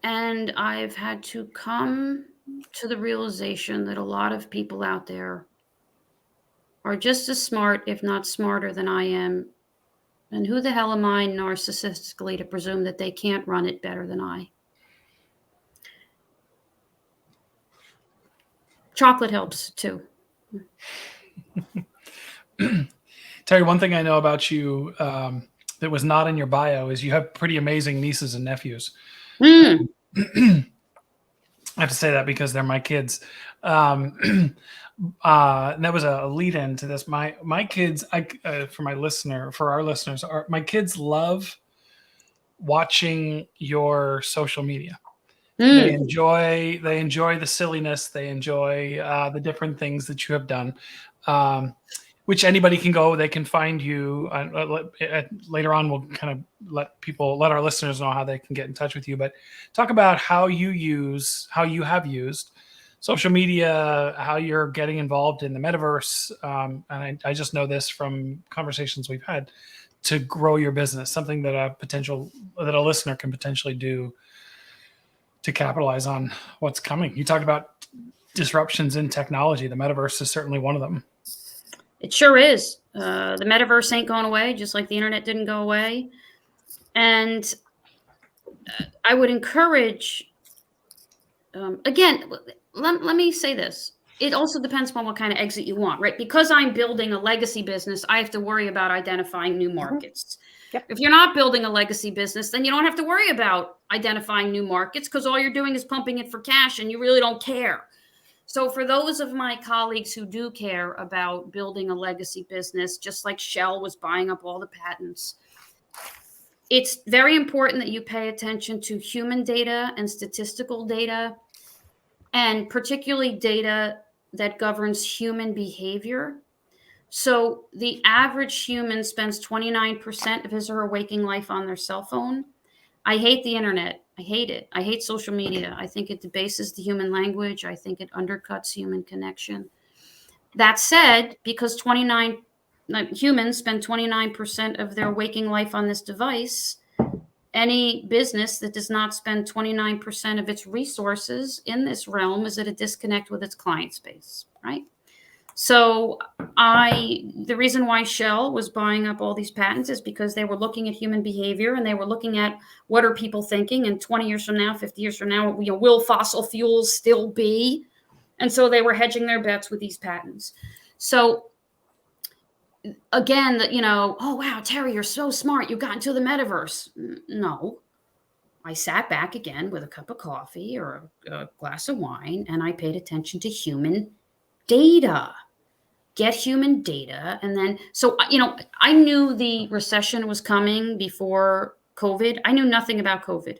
And I've had to come to the realization that a lot of people out there are just as smart, if not smarter than I am. And who the hell am I narcissistically to presume that they can't run it better than I? Chocolate helps too. Terry, one thing I know about you that was not in your bio is you have pretty amazing nieces and nephews. Mm. I have to say that because they're my kids. And that was a lead in to this. My kids, for our listeners, my kids love watching your social media. They enjoy the silliness. They enjoy the different things that you have done. Which anybody can go. They can find you. Later on, we'll kind of let our listeners know how they can get in touch with you. But talk about how you have used social media, how you're getting involved in the metaverse. And I just know this from conversations we've had to grow your business, something that a listener can potentially do to capitalize on what's coming. You talked about disruptions in technology. The metaverse is certainly one of them. It sure is. The metaverse ain't going away, just like the internet didn't go away. And I would encourage, again, let me say this. It also depends upon what kind of exit you want, right? Because I'm building a legacy business, I have to worry about identifying new markets. Yep. If you're not building a legacy business, then you don't have to worry about identifying new markets because all you're doing is pumping it for cash and you really don't care. So for those of my colleagues who do care about building a legacy business, just like Shell was buying up all the patents, it's very important that you pay attention to human data and statistical data, and particularly data that governs human behavior. So the average human spends 29% of his or her waking life on their cell phone. I hate the internet. I hate it. I hate social media. I think it debases the human language. I think it undercuts human connection. That said, because humans spend 29% of their waking life on this device, any business that does not spend 29% of its resources in this realm is at a disconnect with its client space, right? So the reason why Shell was buying up all these patents is because they were looking at human behavior and they were looking at what are people thinking, and 20 years from now, 50 years from now, will fossil fuels still be? And so they were hedging their bets with these patents. So again, oh, wow, Terry, you're so smart. You got into the metaverse. No, I sat back again with a cup of coffee or a glass of wine and I paid attention to human data. get human data. And then, so, I knew the recession was coming before COVID. I knew nothing about COVID.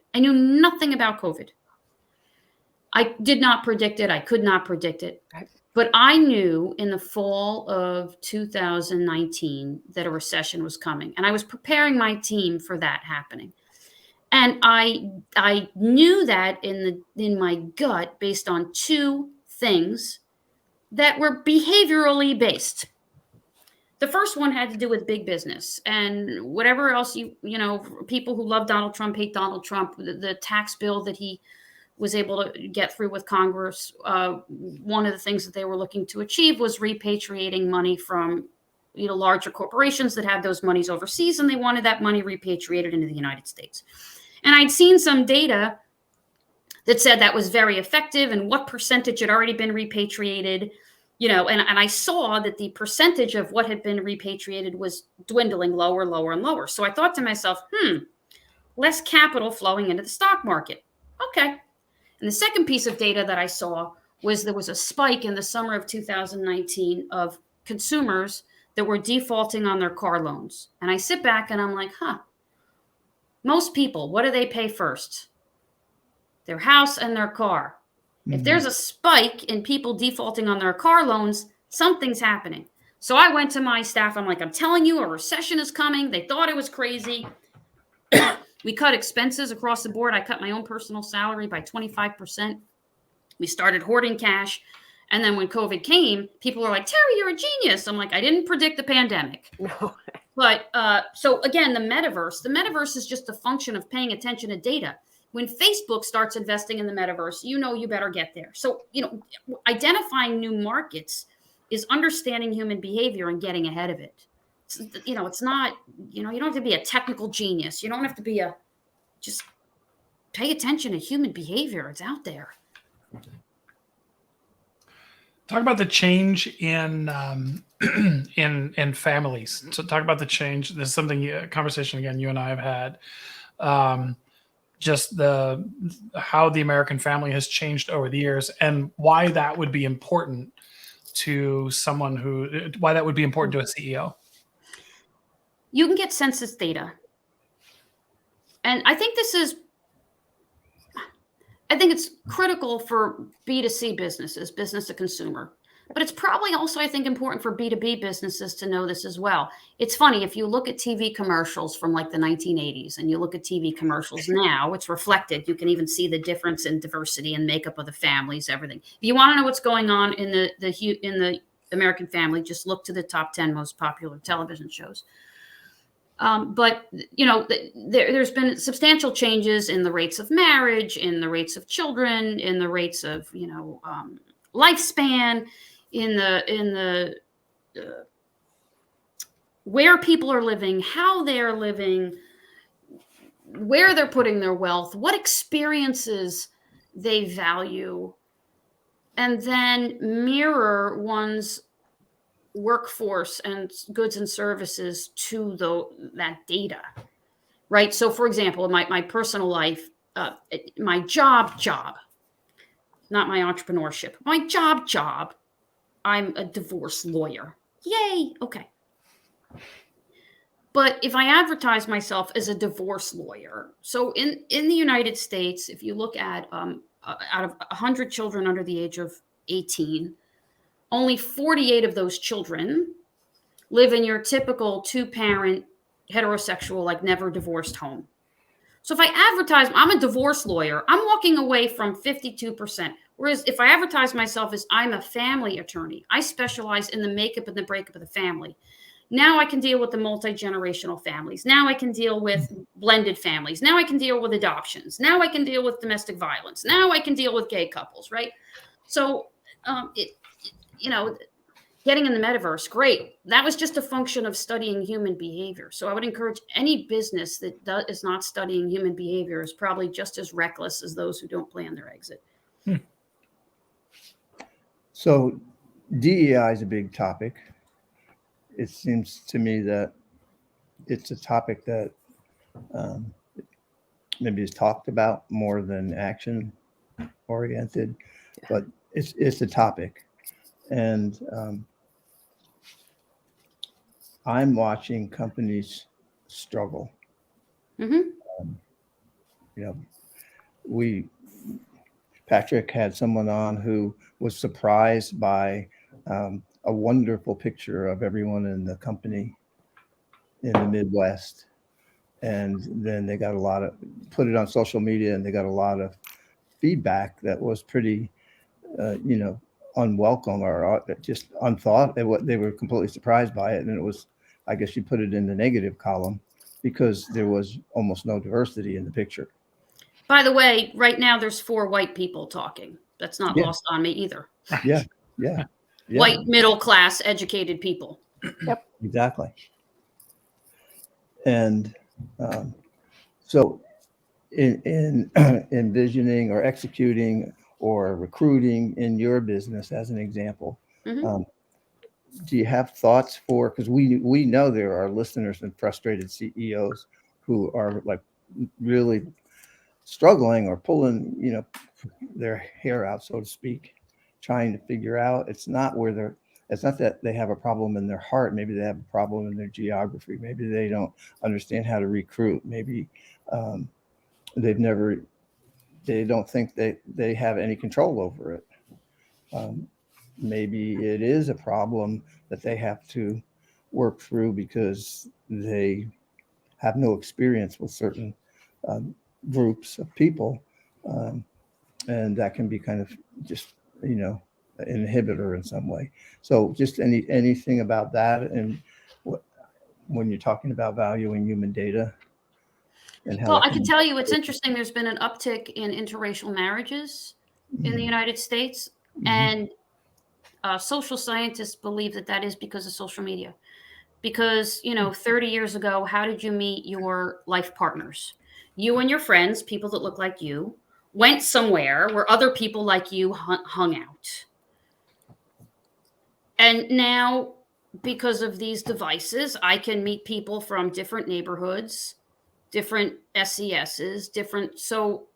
I did not predict it. I could not predict it. Right. But I knew in the fall of 2019 that a recession was coming. And I was preparing my team for that happening. And I knew that in my gut based on two things that were behaviorally based. The first one had to do with big business and whatever else people who love Donald Trump hate Donald Trump. The tax bill that he was able to get through with Congress, one of the things that they were looking to achieve was repatriating money from larger corporations that have those monies overseas, and they wanted that money repatriated into the United States. And I'd seen some data that said that was very effective and what percentage had already been repatriated, and I saw that the percentage of what had been repatriated was dwindling lower, and lower. So I thought to myself, less capital flowing into the stock market. Okay. And the second piece of data that I saw was there was a spike in the summer of 2019 of consumers that were defaulting on their car loans. And I sit back and I'm like, most people, what do they pay first? Their house and their car. Mm-hmm. If there's a spike in people defaulting on their car loans, something's happening. So I went to my staff. I'm like, I'm telling you, a recession is coming. They thought it was crazy. We cut expenses across the board. I cut my own personal salary by 25%. We started hoarding cash. And then when COVID came, people were like, Terry, you're a genius. I'm like, I didn't predict the pandemic. No. But so again, the metaverse is just a function of paying attention to data. When Facebook starts investing in the metaverse, you better get there. So, identifying new markets is understanding human behavior and getting ahead of it. It's not, you don't have to be a technical genius. You don't have to be just pay attention to human behavior. It's out there. Talk about the change in in families. So talk about the change. There's a conversation again you and I have had. Just how the American family has changed over the years and why that would be important to why that would be important to a CEO. You can get census data. And I think it's critical for B2C businesses, business to consumer. But it's probably also, I think, important for B2B businesses to know this as well. It's funny, if you look at TV commercials from like the 1980s and you look at TV commercials now, it's reflected. You can even see the difference in diversity and makeup of the families, everything. If you want to know what's going on in the American family, just look to the top 10 most popular television shows. But there's been substantial changes in the rates of marriage, in the rates of children, in the rates of lifespan, in the where people are living, how they're living, where they're putting their wealth, what experiences they value, and then mirror one's workforce and goods and services to that data, right? So, for example, in my personal life, my job, not my entrepreneurship, my job, I'm a divorce lawyer. Yay. Okay. But if I advertise myself as a divorce lawyer, so in the United States, if you look at out of 100 children under the age of 18, only 48 of those children live in your typical 2-parent heterosexual, like never divorced home. So if I advertise, I'm a divorce lawyer, I'm walking away from 52%. Whereas if I advertise myself as I'm a family attorney, I specialize in the makeup and the breakup of the family. Now I can deal with the multi-generational families. Now I can deal with blended families. Now I can deal with adoptions. Now I can deal with domestic violence. Now I can deal with gay couples, right? So, getting in the metaverse, great. That was just a function of studying human behavior. So I would encourage any business that is not studying human behavior is probably just as reckless as those who don't plan their exit. So DEI is a big topic. It seems to me that it's a topic that maybe is talked about more than action oriented, but it's a topic. And I'm watching companies struggle. Mm-hmm. You know, Patrick had someone on who was surprised by a wonderful picture of everyone in the company in the Midwest. And then they got put it on social media, and they got a lot of feedback that was pretty, unwelcome or just unthought. They were completely surprised by it. And it was, I guess you put it in the negative column because there was almost no diversity in the picture. By the way, right now there's 4 white people talking. That's not Yeah. lost on me either. Yeah. Yeah. Yeah. White, middle class, educated people. Yep. Exactly. And so in envisioning or executing or recruiting in your business, as an example, Mhm. Do you have thoughts for, because we know there are listeners and frustrated CEOs who are like really struggling or pulling, their hair out, so to speak, trying to figure out, it's not that they have a problem in their heart. Maybe they have a problem in their geography. Maybe they don't understand how to recruit. Maybe they don't think they have any control over it. Maybe it is a problem that they have to work through because they have no experience with certain groups of people. And that can be kind of just, an inhibitor in some way. So just anything about that, and when you're talking about valuing human data and how Well, that I can tell you it's interesting. There's been an uptick in interracial marriages in the United States. And social scientists believe that is because of social media. Because, 30 years ago, how did you meet your life partners? You and your friends, people that look like you, went somewhere where other people like you hung out. And now, because of these devices, I can meet people from different neighborhoods, different SESs, so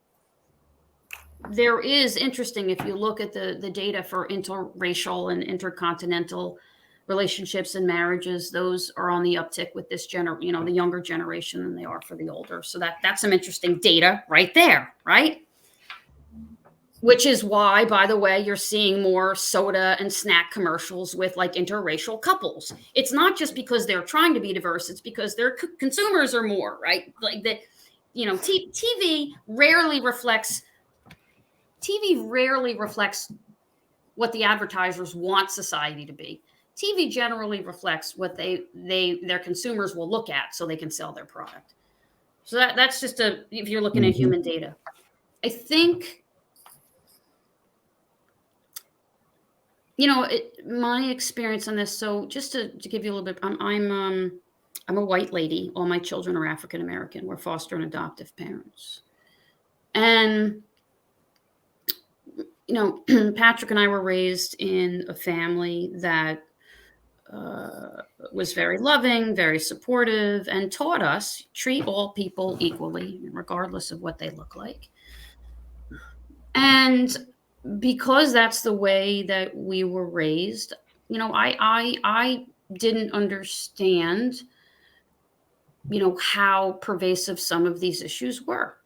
there is interesting, if you look at the data for interracial and intercontinental relationships and marriages, those are on the uptick with this the younger generation than they are for the older. So that's some interesting data right there, right? Which is why, by the way, you're seeing more soda and snack commercials with like interracial couples. It's not just because they're trying to be diverse, it's because their consumers are more, right? Like that, TV rarely reflects what the advertisers want society to be. TV generally reflects what their consumers will look at so they can sell their product. So that's just if you're looking at human data. I think, my experience on this. So just to give you a little bit, I'm a white lady. All my children are African American. We're foster and adoptive parents. And Patrick and I were raised in a family that was very loving, very supportive, and taught us treat all people equally, regardless of what they look like. And because that's the way that we were raised, I didn't understand, how pervasive some of these issues were.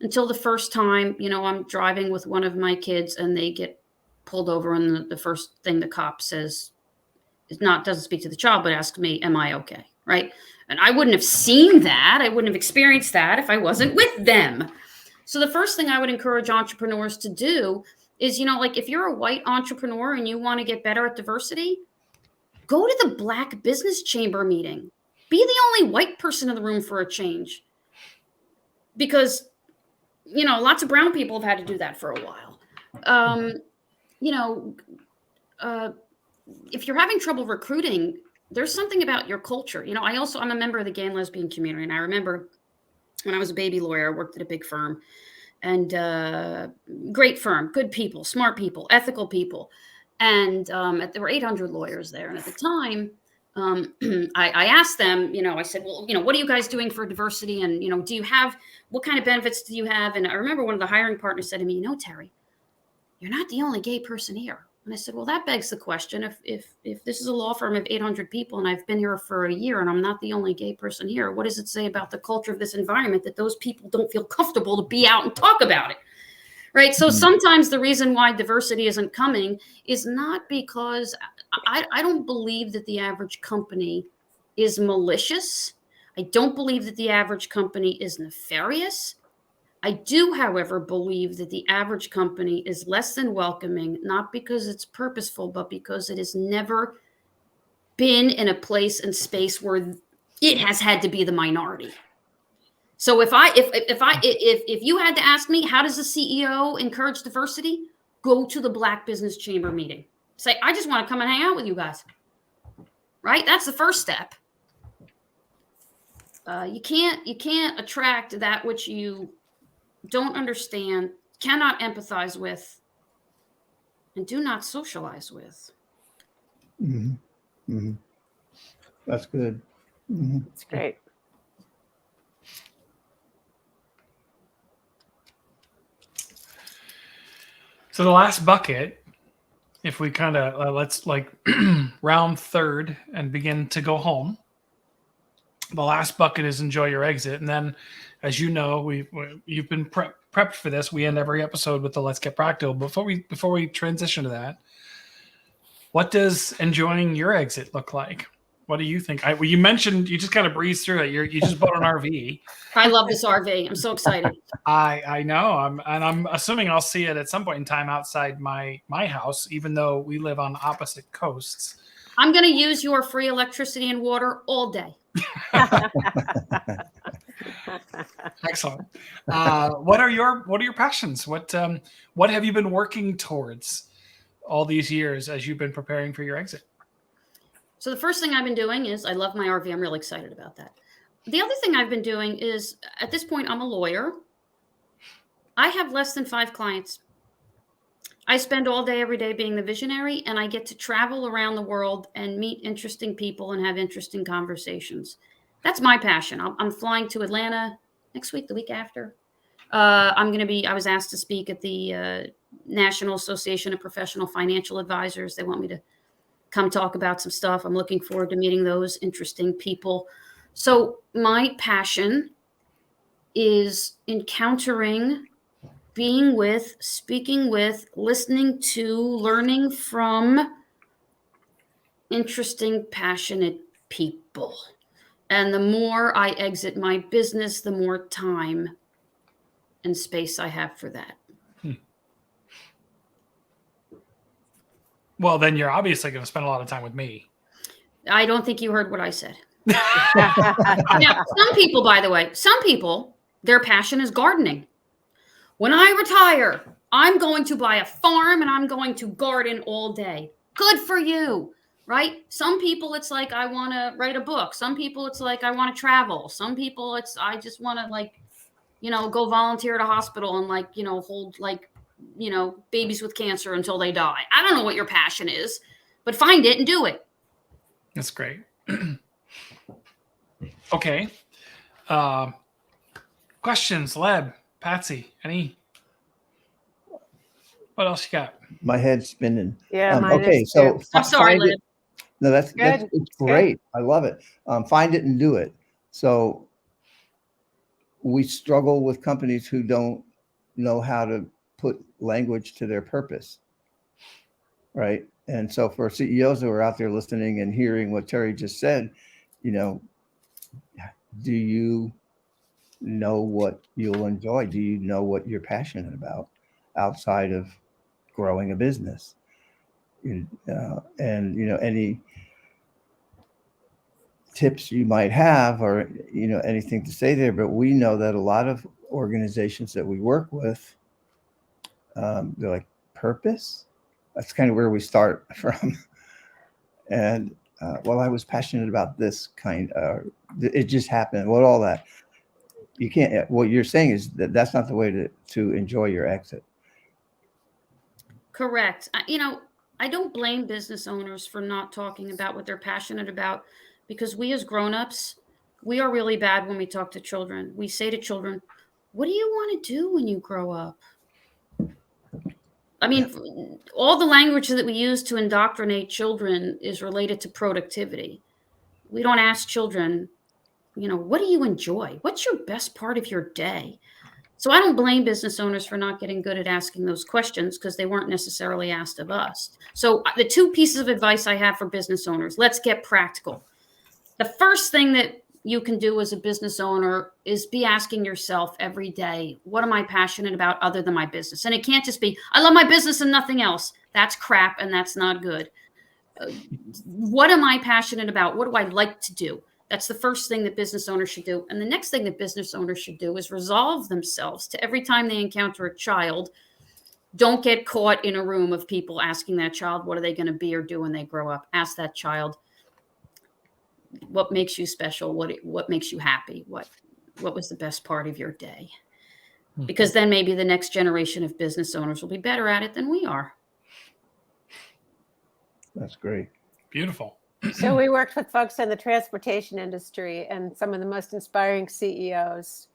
Until the first time, I'm driving with one of my kids and they get pulled over, and the first thing the cop says doesn't speak to the child, but asks me, am I okay? Right. And I wouldn't have seen that. I wouldn't have experienced that if I wasn't with them. So the first thing I would encourage entrepreneurs to do is, if you're a white entrepreneur and you want to get better at diversity, go to the Black Business Chamber meeting. Be the only white person in the room for a change. Because lots of brown people have had to do that for a while. If you're having trouble recruiting, there's something about your culture. I'm a member of the gay and lesbian community. And I remember when I was a baby lawyer, I worked at a big firm, and great firm, good people, smart people, ethical people. And there were 800 lawyers there. And at the time, I asked them, I said, well, what are you guys doing for diversity? And, what kind of benefits do you have? And I remember one of the hiring partners said to me, Terry, you're not the only gay person here. And I said, well, that begs the question. If this is a law firm of 800 people and I've been here for a year and I'm not the only gay person here, what does it say about the culture of this environment that those people don't feel comfortable to be out and talk about it? Right. So sometimes the reason why diversity isn't coming is not because I don't believe that the average company is malicious. I don't believe that the average company is nefarious. I do, however, believe that the average company is less than welcoming, not because it's purposeful, but because it has never been in a place and space where it has had to be the minority. So if you had to ask me, how does the CEO encourage diversity? Go to the Black Business Chamber meeting. Say, I just want to come and hang out with you guys. Right? That's the first step. You can't attract that which you don't understand, cannot empathize with, and do not socialize with. Mm-hmm. Mm-hmm. That's good. Mm-hmm. That's great. So the last bucket, if we kind of let's like round third and begin to go home. The last bucket is enjoy your exit, and then, as you know, you've been prepped for this. We end every episode with the let's get practical. Before we transition to that, what does enjoying your exit look like? What do you think? You mentioned you just kind of breezed through it. You just bought an RV. I love this RV. I'm so excited. I know. I'm assuming I'll see it at some point in time outside my house, even though we live on opposite coasts. I'm going to use your free electricity and water all day. Excellent. What are your passions? What have you been working towards all these years as you've been preparing for your exit? So the first thing I've been doing is I love my RV. I'm really excited about that. The other thing I've been doing is, at this point, I'm a lawyer. I have less than 5 clients. I spend all day, every day being the visionary, and I get to travel around the world and meet interesting people and have interesting conversations. That's my passion. I'm flying to Atlanta next week, the week after. I was asked to speak at the National Association of Professional Financial Advisors. They want me to come talk about some stuff. I'm looking forward to meeting those interesting people. So my passion is encountering, being with, speaking with, listening to, learning from interesting, passionate people. And the more I exit my business, the more time and space I have for that. Well, then you're obviously going to spend a lot of time with me. I don't think you heard what I said. Now, some people, by the way, their passion is gardening. When I retire, I'm going to buy a farm and I'm going to garden all day. Good for you, right? Some people, it's like, I want to write a book. Some people, it's like, I want to travel. Some people, it's, I just want to go volunteer at a hospital and hold babies with cancer until they die. I don't know what your passion is, but find it and do it. That's great. Okay. Questions, Leb, Patsy, any? What else you got? My head's spinning. Yeah, mine okay, is so too. I'm sorry, find it. Lib. No, that's Good. it's great. I love it. Find it and do it. So we struggle with companies who don't know how to put language to their purpose, right? And so for CEOs who are out there listening and hearing what Terry just said, do you know what you'll enjoy? Do you know what you're passionate about outside of growing a business? Any tips you might have or anything to say there, but we know that a lot of organizations that we work with, they're like, purpose? That's kind of where we start from. And I was passionate about this it just happened. What all that? You can't, what you're saying is that's not the way to enjoy your exit. Correct. I don't blame business owners for not talking about what they're passionate about, because we as grownups, we are really bad when we talk to children. We say to children, what do you want to do when you grow up? I mean, all the language that we use to indoctrinate children is related to productivity. We don't ask children, what do you enjoy? What's your best part of your day? So I don't blame business owners for not getting good at asking those questions because they weren't necessarily asked of us. So the two pieces of advice I have for business owners, let's get practical. The first thing that you can do as a business owner is be asking yourself every day, what am I passionate about other than my business? And it can't just be, I love my business and nothing else. That's crap and that's not good. What am I passionate about? What do I like to do? That's the first thing that business owners should do. And the next thing that business owners should do is resolve themselves to every time they encounter a child, don't get caught in a room of people asking that child, what are they going to be or do when they grow up? Ask that child, what makes you special? What makes you happy? What was the best part of your day? Because then maybe the next generation of business owners will be better at it than we are. That's great. Beautiful. So we worked with folks in the transportation industry, and some of the most inspiring CEOs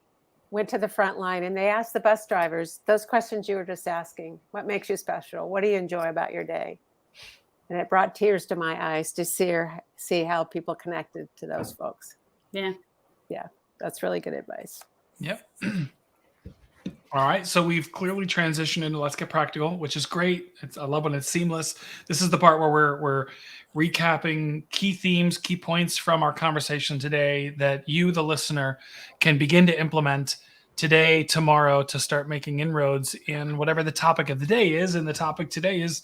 went to the front line and they asked the bus drivers those questions you were just asking. What makes you special? What do you enjoy about your day? And it brought tears to my eyes to see how people connected to those folks. Yeah. Yeah, that's really good advice. Yep. All right. So we've clearly transitioned into Let's Get Practical, which is great. I love when it's seamless. This is the part where we're recapping key themes, key points from our conversation today that you, the listener, can begin to implement today, tomorrow, to start making inroads in whatever the topic of the day is. And the topic today is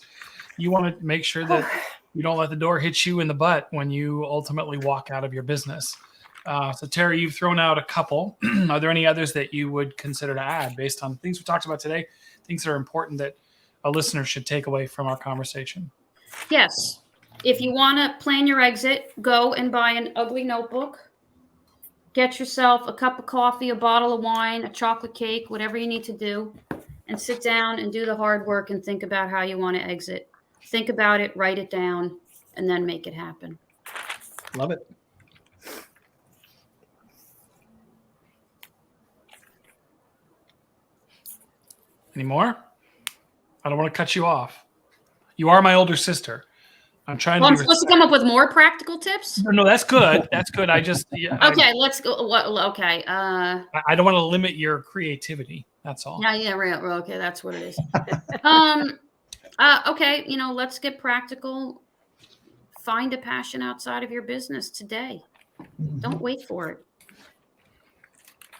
you want to make sure that you don't let the door hit you in the butt when you ultimately walk out of your business. So Terry, you've thrown out a couple. Are there any others that you would consider to add based on things we talked about today, things that are important that a listener should take away from our conversation? Yes. If you want to plan your exit, go and buy an ugly notebook. Get yourself a cup of coffee, a bottle of wine, a chocolate cake, whatever you need to do, and sit down and do the hard work and think about how you want to exit. Think about it, write it down, and then make it happen. Love it. Any more? I don't want to cut you off. You are my older sister. I'm trying I'm to. supposed to come up with more practical tips? No, that's good. That's good. I just. Yeah, okay, let's go. Okay. I don't want to limit your creativity. That's all. Yeah, right. Okay, that's what it is. Okay, let's get practical. Find a passion outside of your business today. Don't wait for it.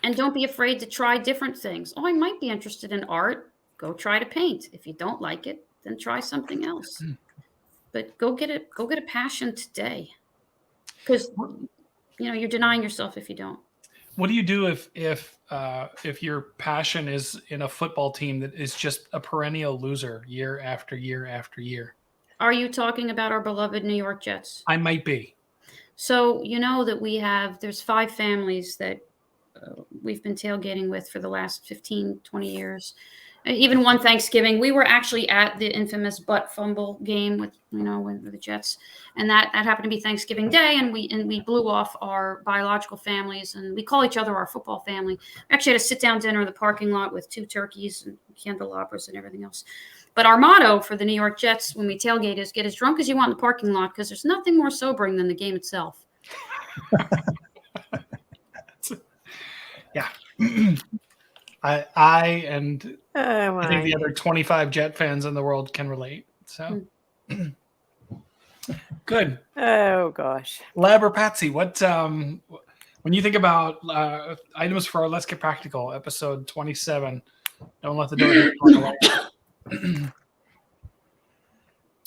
And don't be afraid to try different things. Oh, I might be interested in art. Go try to paint. If you don't like it, then try something else. But go get a passion today. Because you're denying yourself if you don't. What do you do if your passion is in a football team that is just a perennial loser year after year after year? Are you talking about our beloved New York Jets? I might be. So you know that there's 5 families that we've been tailgating with for the last 15, 20 years. Even one Thanksgiving, we were actually at the infamous butt fumble game with the Jets, and that happened to be Thanksgiving Day, and we blew off our biological families, and we call each other our football family. We actually had a sit-down dinner in the parking lot with 2 turkeys and candelabras and everything else. But our motto for the New York Jets when we tailgate is get as drunk as you want in the parking lot because there's nothing more sobering than the game itself. Yeah. I think the other 25 Jet fans in the world can relate. So good. Oh gosh. Lab or Patsy, what when you think about items for our Let's Get Practical episode 27, don't let the door hit you on the way.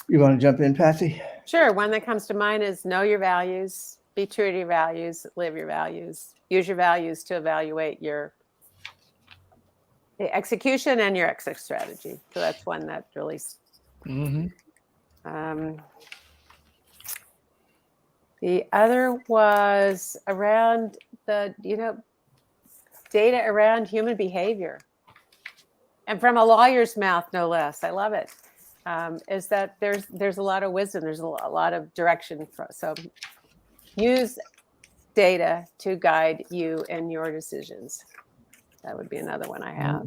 You want to jump in, Patsy? Sure. One that comes to mind is know your values, be true to your values, live your values, use your values to evaluate the execution and your exit strategy. So that's one that really. The other was around the data around human behavior, and from a lawyer's mouth, no less. I love it. Is that there's a lot of wisdom, there's a lot of direction. So use data to guide you in your decisions. That would be another one I have.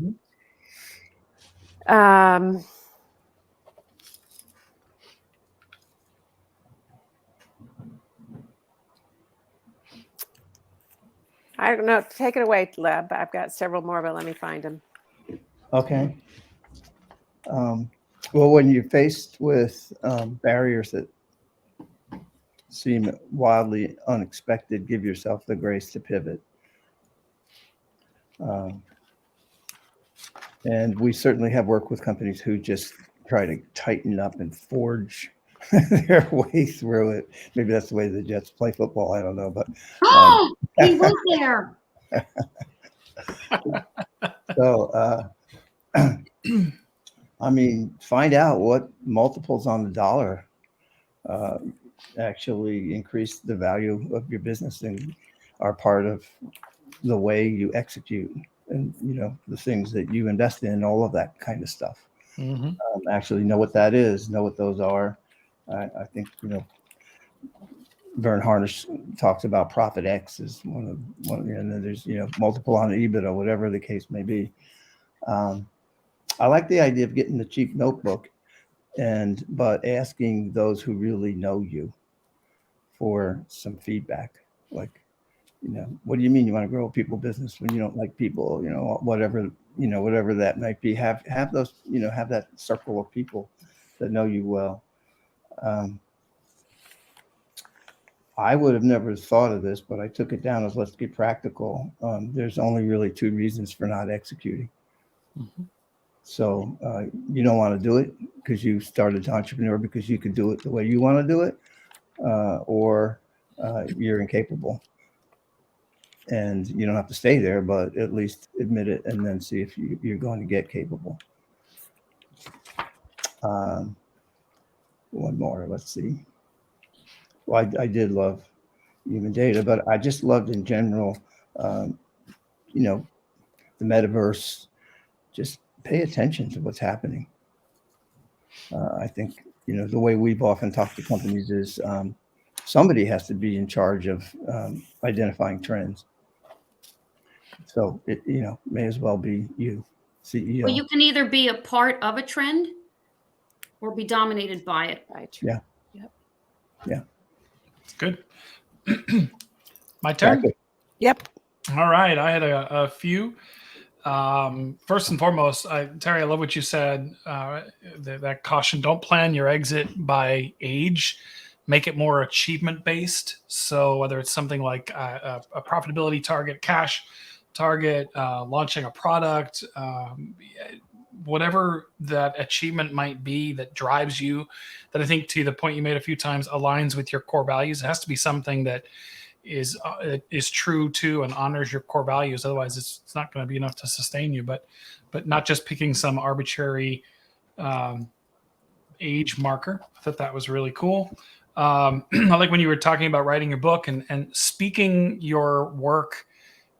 I don't know. Take it away, Leb. I've got several more, but let me find them. Okay. Well, when you're faced with barriers that seem wildly unexpected, give yourself the grace to pivot. And we certainly have worked with companies who just try to tighten up and forge their way through it. Maybe that's the way the Jets play football. I don't know, but Oh, he was there. so I mean, find out what multiples on the dollar actually increase the value of your business and are part of the way you execute and, you know, the things that you invest in, all of that kind of stuff. Actually know what that is, know what those are. I think, you know, Vern Harnish talks about profit X is one, and then there's, you know, multiple on EBITDA, whatever the case may be. I like the idea of getting the cheap notebook but asking those who really know you for some feedback. Like, you know, what do you mean you want to grow a people business when you don't like people, you know, whatever that might be. Have those, you know, have that circle of people that know you well. I would have never thought of this, but I took it down as let's get practical. There's only really 2 reasons for not executing. So you don't want to do it because you started as an entrepreneur because you could do it the way you want to do it, or you're incapable. And you don't have to stay there, but at least admit it and then see if you're going to get capable. One more, let's see. Well, I did love human data, but I just loved in general, you know, the metaverse. Just pay attention to what's happening. I think, you know, the way we've often talked to companies is somebody has to be in charge of identifying trends. So it, you know, may as well be you, CEO. Well, you can either be a part of a trend or be dominated by it. Right. Yeah. Yep. Yeah. It's good. My turn. Exactly. Yep. All right. I had a few. First and foremost, Terry, I love what you said. That caution: don't plan your exit by age. Make it more achievement based. So whether it's something like a profitability target, cash target, launching a product, whatever that achievement might be that drives you, that I think, to the point you made a few times, aligns with your core values. It has to be something that is true to and honors your core values. Otherwise, it's not going to be enough to sustain you. But not just picking some arbitrary age marker. I thought that was really cool. I like when you were talking about writing your book and speaking your work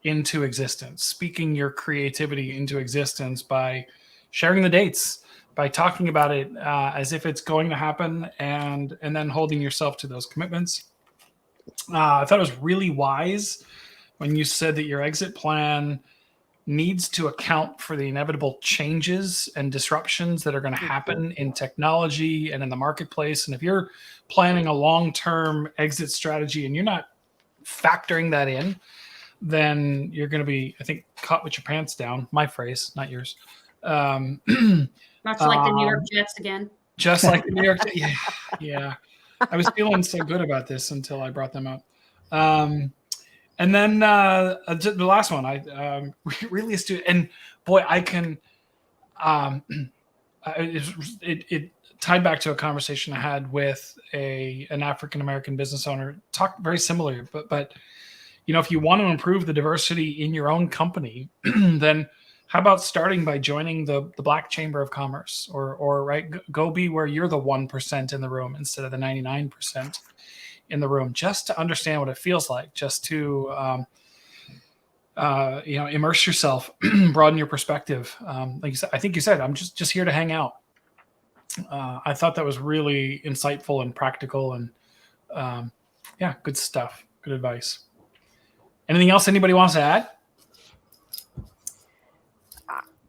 into existence, speaking your creativity into existence by sharing the dates, by talking about it as if it's going to happen, and then holding yourself to those commitments. I thought it was really wise when you said that your exit plan needs to account for the inevitable changes and disruptions that are going to happen in technology and in the marketplace. And if you're planning a long-term exit strategy and you're not factoring that in, then you're going to be, I think, caught with your pants down. My phrase, not yours. Much like the New York Jets again. Just like the New York Jets. Yeah. I was feeling so good about this until I brought them up. And then the last one, I really astute. And boy, I can, it tied back to a conversation I had with an African-American business owner, talked very similar, but you know, if you want to improve the diversity in your own company, then how about starting by joining the Black Chamber of Commerce, or right, go be where you're the 1% in the room instead of the 99% in the room, just to understand what it feels like, just to you know, immerse yourself, broaden your perspective. Like you said, I think you said, I'm just here to hang out. I thought that was really insightful and practical, and yeah, good stuff. Good advice. Anything else anybody wants to add?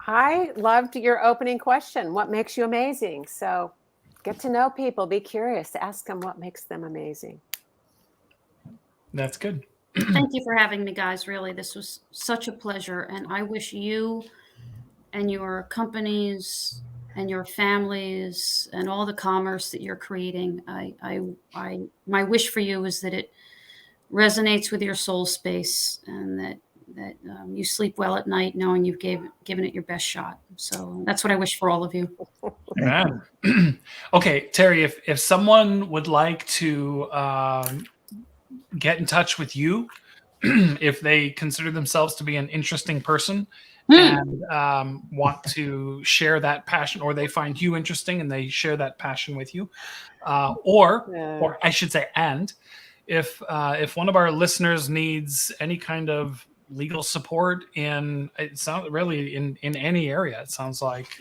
I loved your opening question. What makes you amazing? So get to know people. Be curious. Ask them what makes them amazing. That's good. Thank you for having me, guys. Really, this was such a pleasure. And I wish you and your companies and your families and all the commerce that you're creating, my wish for you is that it resonates with your soul space, and that you sleep well at night knowing you've given it your best shot. So that's what I wish for all of you. Man. Okay, Terry, if someone would like to get in touch with you, if they consider themselves to be an interesting person and want to share that passion, or they find you interesting and they share that passion with you, or I should say, and if one of our listeners needs any kind of legal support it's not really in any area, it sounds like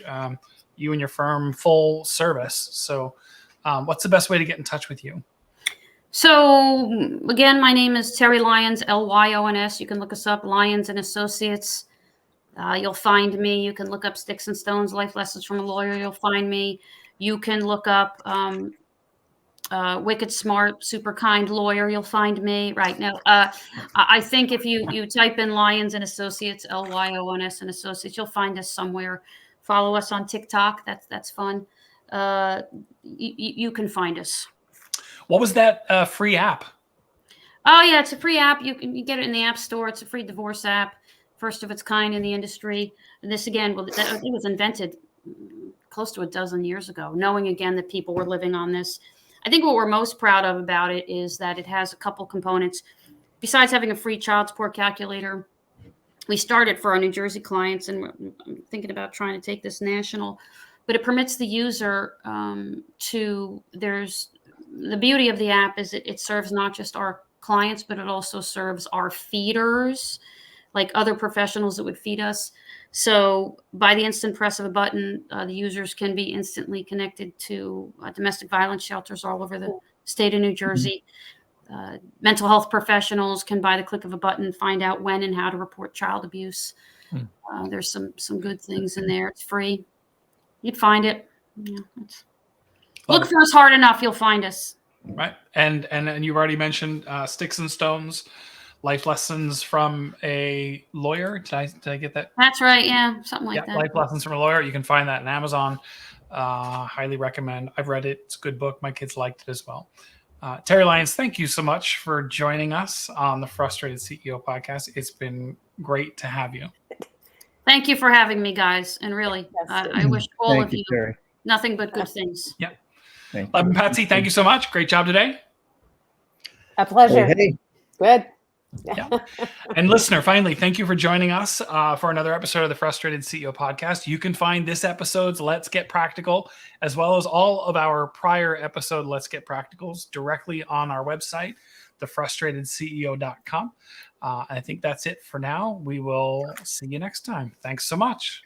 you and your firm full service. So what's the best way to get in touch with you? So again, my name is Terry Lyons, Lyons. You can look us up, Lyons and Associates. You'll find me. You can look up Sticks and Stones, Life Lessons from a Lawyer. You'll find me. You can look up Wicked Smart, Super Kind Lawyer. You'll find me right now. I think if you type in Lyons and Associates, Lyons and Associates, you'll find us somewhere. Follow us on TikTok. That's fun. You can find us. What was that free app? Oh yeah, it's a free app. You get it in the App Store. It's a free divorce app, first of its kind in the industry. And this again, it was invented close to a dozen years ago, knowing again that people were living on this. I think what we're most proud of about it is that it has a couple components. Besides having a free child support calculator, we started for our New Jersey clients, and I'm thinking about trying to take this national. But it permits the user the beauty of the app is it serves not just our clients, but it also serves our feeders, like other professionals that would feed us. So by the instant press of a button, the users can be instantly connected to domestic violence shelters all over the state of New Jersey. Mental health professionals can, by the click of a button, find out when and how to report child abuse. There's some good things in there. It's free. You'd find it. Look for us hard enough, you'll find us. Right. And you've already mentioned Sticks and Stones, Life Lessons from a Lawyer. Did I get that? That's right. Yeah. Something like that. Life Lessons from a Lawyer. You can find that on Amazon. Highly recommend. I've read it. It's a good book. My kids liked it as well. Terry Lyons, thank you so much for joining us on the Frustrated CEO podcast. It's been great to have you. Thank you for having me, guys. And really, I wish all of you Terry. nothing but good things. Yeah. Patsy, thank you so much. Great job today. A pleasure. Hey. Good. Yeah. And listener, finally, thank you for joining us for another episode of the Frustrated CEO podcast. You can find this episode's Let's Get Practical, as well as all of our prior episode Let's Get Practicals, directly on our website, thefrustratedceo.com. I think that's it for now. We will see you next time. Thanks so much.